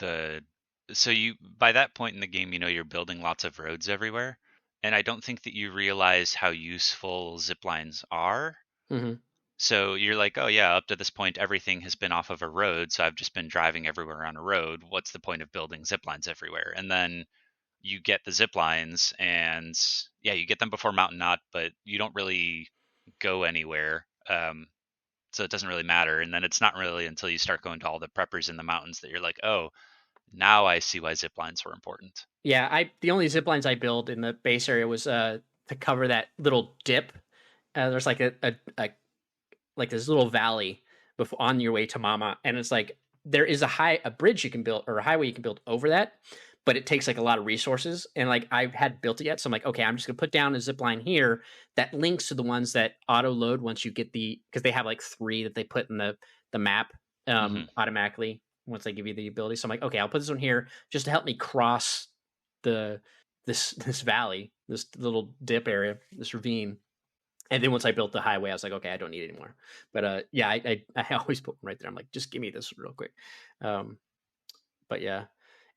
so you by that point in the game, you're building lots of roads everywhere. And I don't think that you realize how useful zip lines are. Mm-hmm. So you're like, oh yeah, up to this point, everything has been off of a road. So I've just been driving everywhere on a road. What's the point of building zip lines everywhere? And then you get the zip lines, and yeah, you get them before Mountain Knot, but you don't really go anywhere. So it doesn't really matter. And then it's not really until you start going to all the preppers in the mountains that you're like, oh, now I see why zip lines were important. Yeah, the only zip lines I built in the base area was to cover that little dip. There's like a like this little valley before on your way to Mama, and it's like there is a bridge you can build or a highway you can build over that, but it takes like a lot of resources, and like I hadn't built it yet, so I'm like, okay, I'm just gonna put down a zip line here that links to the ones that auto load once you get because they have like 3 that they put in the map automatically once they give you the ability. So I'm like, okay, I'll put this one here just to help me cross this valley, this little dip area, this ravine. And then once I built the highway, I was like, okay, I don't need it anymore. But yeah, I always put them right there. I'm like, just give me this real quick. But yeah,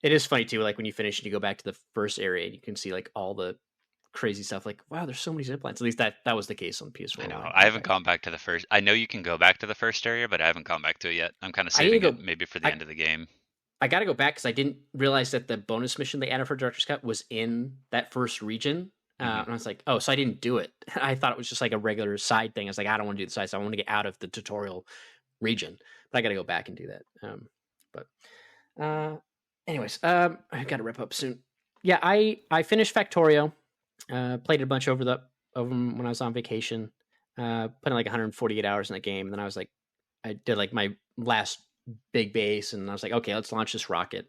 it is funny too. Like when you finish and you go back to the first area, you can see like all the crazy stuff. Like, wow, there's so many zip lines. At least that was the case on PS4. I know. I haven't gone back to the first. I know you can go back to the first area, but I haven't gone back to it yet. I'm kind of saving it maybe for the end of the game. I got to go back because I didn't realize that the bonus mission they added for Director's Cut was in that first region. And I was like, oh, so I didn't do it. I thought it was just like a regular side thing. I was like, I don't want to do the side, so I want to get out of the tutorial region. But I got to go back and do that. Anyways, I got to wrap up soon. Yeah, I finished Factorio. Played a bunch over them when I was on vacation. Put in like 148 hours in the game. And then I was like, I did like my last big base, and I was like, okay, let's launch this rocket.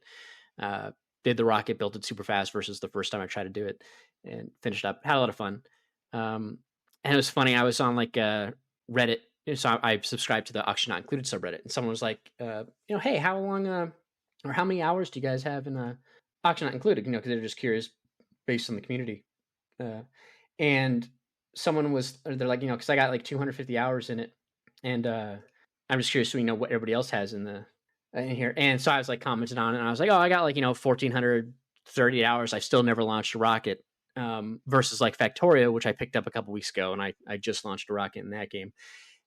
Did the rocket, built it super fast versus the first time I tried to do it, and finished up. Had a lot of fun. And it was funny. I was on like Reddit, so I subscribed to the Auction Not Included subreddit, and someone was like, hey, how long or how many hours do you guys have in Auction Not Included? Because they're just curious based on the community. And someone they're like, because I got like 250 hours in it, and I'm just curious to what everybody else has in here. And so I was like commented on it, and I was like, oh, I got like 1,430 hours. I still never launched a rocket. Versus like Factorio, which I picked up a couple weeks ago, and I just launched a rocket in that game.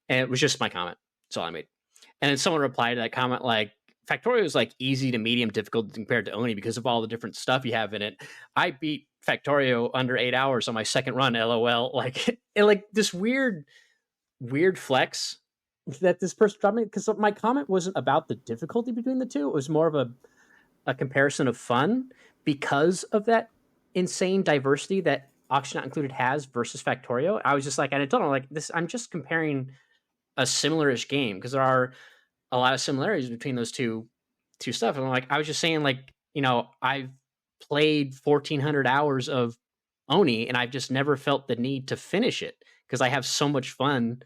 And it was just my comment. That's all I made. And then someone replied to that comment like, Factorio is like easy to medium difficult compared to Oni because of all the different stuff you have in it. I beat Factorio under 8 hours on my second run, LOL. Like, this weird flex that this person dropped me, because my comment wasn't about the difficulty between the two. It was more of a comparison of fun because of that insane diversity that Auction Not Included has versus Factorio. I was just like, and I told him like this, I'm just comparing a similar-ish game because there are a lot of similarities between those two stuff. And I'm like, I was just saying like, I've played 1,400 hours of Oni and I've just never felt the need to finish it because I have so much fun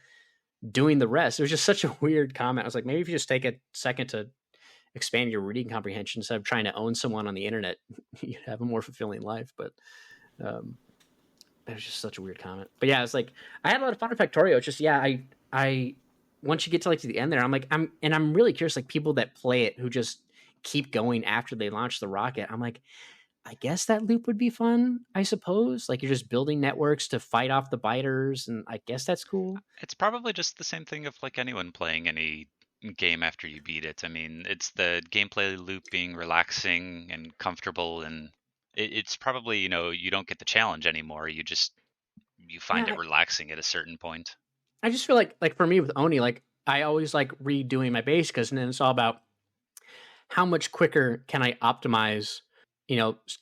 doing the rest. It was just such a weird comment. I was like, maybe if you just take a second to expand your reading comprehension instead of trying to own someone on the internet, you'd have a more fulfilling life. But it was just such a weird comment. But yeah, it's like I had a lot of fun with Factorio. It's just I once you get to the end there, I'm really curious, like people that play it who just keep going after they launch the rocket. I'm like, I guess that loop would be fun, I suppose. Like you're just building networks to fight off the biters, and I guess that's cool. It's probably just the same thing of like anyone playing any game after you beat it. I mean, it's the gameplay loop being relaxing and comfortable, and it's probably, you don't get the challenge anymore. You find it relaxing at a certain point. I just feel like for me with Oni, like I always like redoing my base because then it's all about how much quicker can I optimize,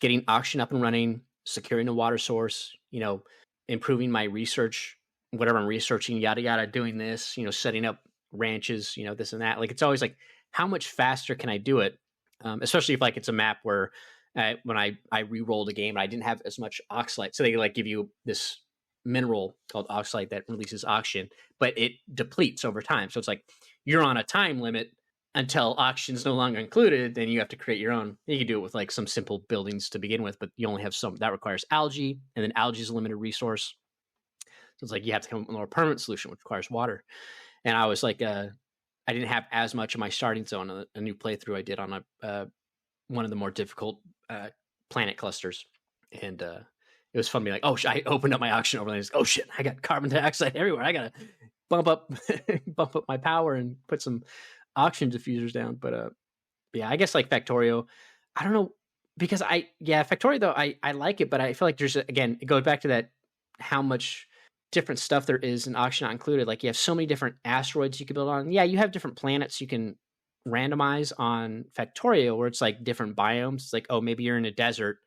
getting auction up and running, securing a water source, improving my research whatever I'm researching, yada yada, doing this, setting up ranches, this and that. Like it's always like, how much faster can I do it? Especially if like it's a map where when I re-rolled a game, I didn't have as much oxalite, so they like give you this mineral called oxalite that releases oxygen, but it depletes over time. So it's like you're on a time limit until oxygen's no longer included, then you have to create your own. You can do it with like some simple buildings to begin with, but you only have some. That requires algae, and then algae is a limited resource. So it's like you have to come up with a more permanent solution, which requires water. And I was like, I didn't have as much of my starting zone. A new playthrough I did on one of the more difficult planet clusters, and it was fun to be like, oh, I opened up my oxygen overlay. Oh shit, I got carbon dioxide everywhere. I gotta bump up my power and put some oxygen diffusers down. But yeah, I guess like Factorio, I don't know, because Factorio though, I like it, but I feel like there's again, it goes back to that how much different stuff there is in oxygen not included. Like you have so many different asteroids you can build on. Yeah, you have different planets you can randomize on Factorio where it's like different biomes. It's like, oh, maybe you're in a desert,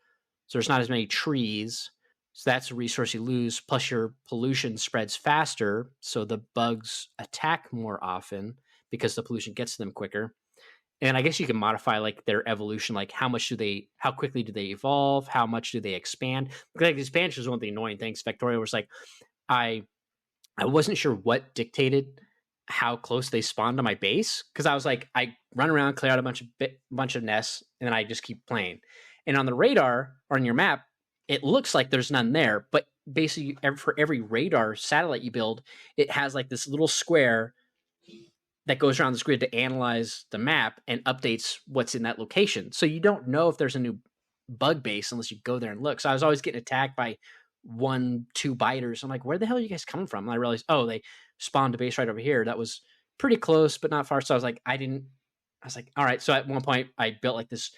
so there's not as many trees. So that's a resource you lose. Plus your pollution spreads faster, so the bugs attack more often because the pollution gets to them quicker. And I guess you can modify like their evolution, like how quickly do they evolve? How much do they expand? Like expansion is one of the annoying things. Factorio was like, I wasn't sure what dictated how close they spawned to my base, because I was like, I run around, clear out a bunch of nests, and then I just keep playing. And on the radar or on your map, it looks like there's none there, but basically for every radar satellite you build, it has like this little square that goes around this grid to analyze the map and updates what's in that location. So you don't know if there's a new bug base unless you go there and look. So I was always getting attacked by 1-2 biters. I'm like, where the hell are you guys coming from? And I realized, oh, they spawned a base right over here. That was pretty close, but not far. So I was like, all right. So at one point I built like this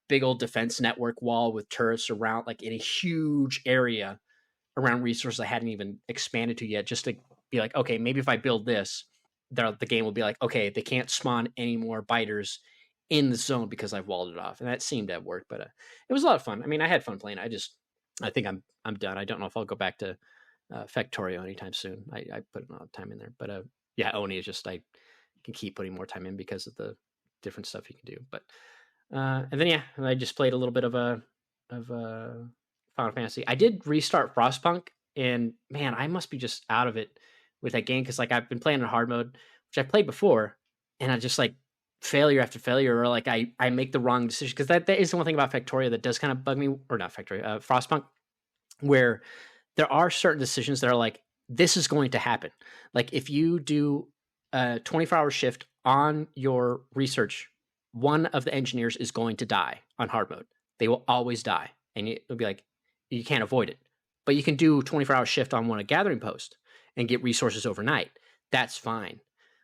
big old defense network wall with turrets around, like in a huge area around resources I hadn't even expanded to yet, just to be like, okay, maybe if I build this, the game will be like, okay, they can't spawn any more biters in the zone because I've walled it off. And that seemed to have worked, but it was a lot of fun. I mean, I had fun playing. I think I'm done. I don't know if I'll go back to Factorio anytime soon. I put a lot of time in there, but yeah, Oni is just, I can keep putting more time in because of the different stuff you can do. But and then yeah, I just played a little bit of Final Fantasy. I did restart Frostpunk, and man, I must be just out of it with that game, because like I've been playing in hard mode, which I played before, and I just like failure after failure, or like I make the wrong decision, because that is the one thing about Factorio that does kind of bug me, or not Factorio, Frostpunk, where there are certain decisions that are like, this is going to happen. Like if you do a 24-hour shift on your research, one of the engineers is going to die on hard mode. They will always die, and it'll be like, you can't avoid it. But you can do 24-hour shift on one, a gathering post, and get resources overnight. That's fine.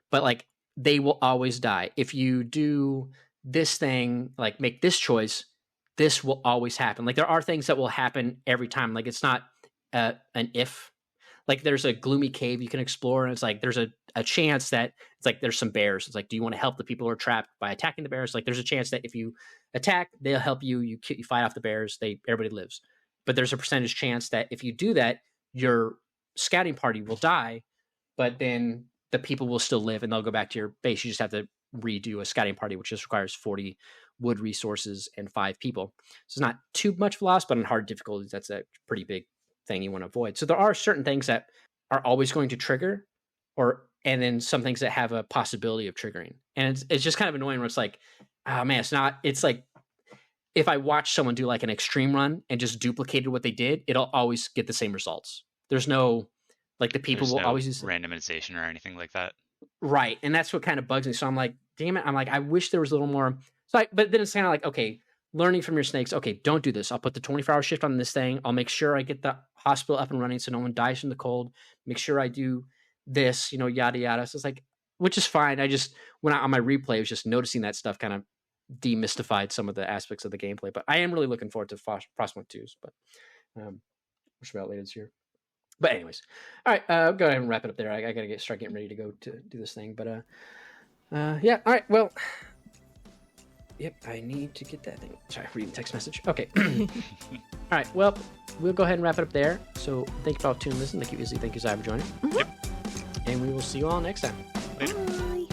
But like, they will always die. If you do this thing, like make this choice, this will always happen. Like there are things that will happen every time. Like it's not an if. Like there's a gloomy cave you can explore, and it's like there's a chance that it's like there's some bears. It's like, do you want to help the people who are trapped by attacking the bears? Like there's a chance that if you attack, they'll help you. You fight off the bears. Everybody lives. But there's a percentage chance that if you do that, your scouting party will die, but then the people will still live and they'll go back to your base. You just have to redo a scouting party, which just requires 40 wood resources and 5 people. So it's not too much loss, but in hard difficulties, that's a pretty big thing you want to avoid. So there are certain things that are always going to trigger, and then some things that have a possibility of triggering. And it's just kind of annoying where it's like, oh man, it's like, if I watch someone do like an extreme run and just duplicated what they did, it'll always get the same results. There's no, like the people will always use randomization or anything like that. Right. And that's what kind of bugs me. So I'm like, damn it. I'm like, I wish there was a little more. So but then it's kind of like, okay, learning from your snakes. Okay, don't do this. I'll put the 24-hour shift on this thing. I'll make sure I get the hospital up and running so no one dies from the cold. Make sure I do this, yada, yada. So it's like, which is fine. I just, on my replay, I was just noticing that stuff kind of demystified some of the aspects of the gameplay. But I am really looking forward to Frostpunk 2s. But we'll about later this year. But anyways, all right, go ahead and wrap it up there. I gotta start getting ready to go to do this thing. But yeah, all right. Well, yep, I need to get that thing. Sorry, reading text message. Okay. All right. Well, we'll go ahead and wrap it up there. So thank you for all tuning and listen. Thank you, Izzy. Thank you, Zai, for joining. Mhm. Yep. And we will see you all next time. Later. Bye.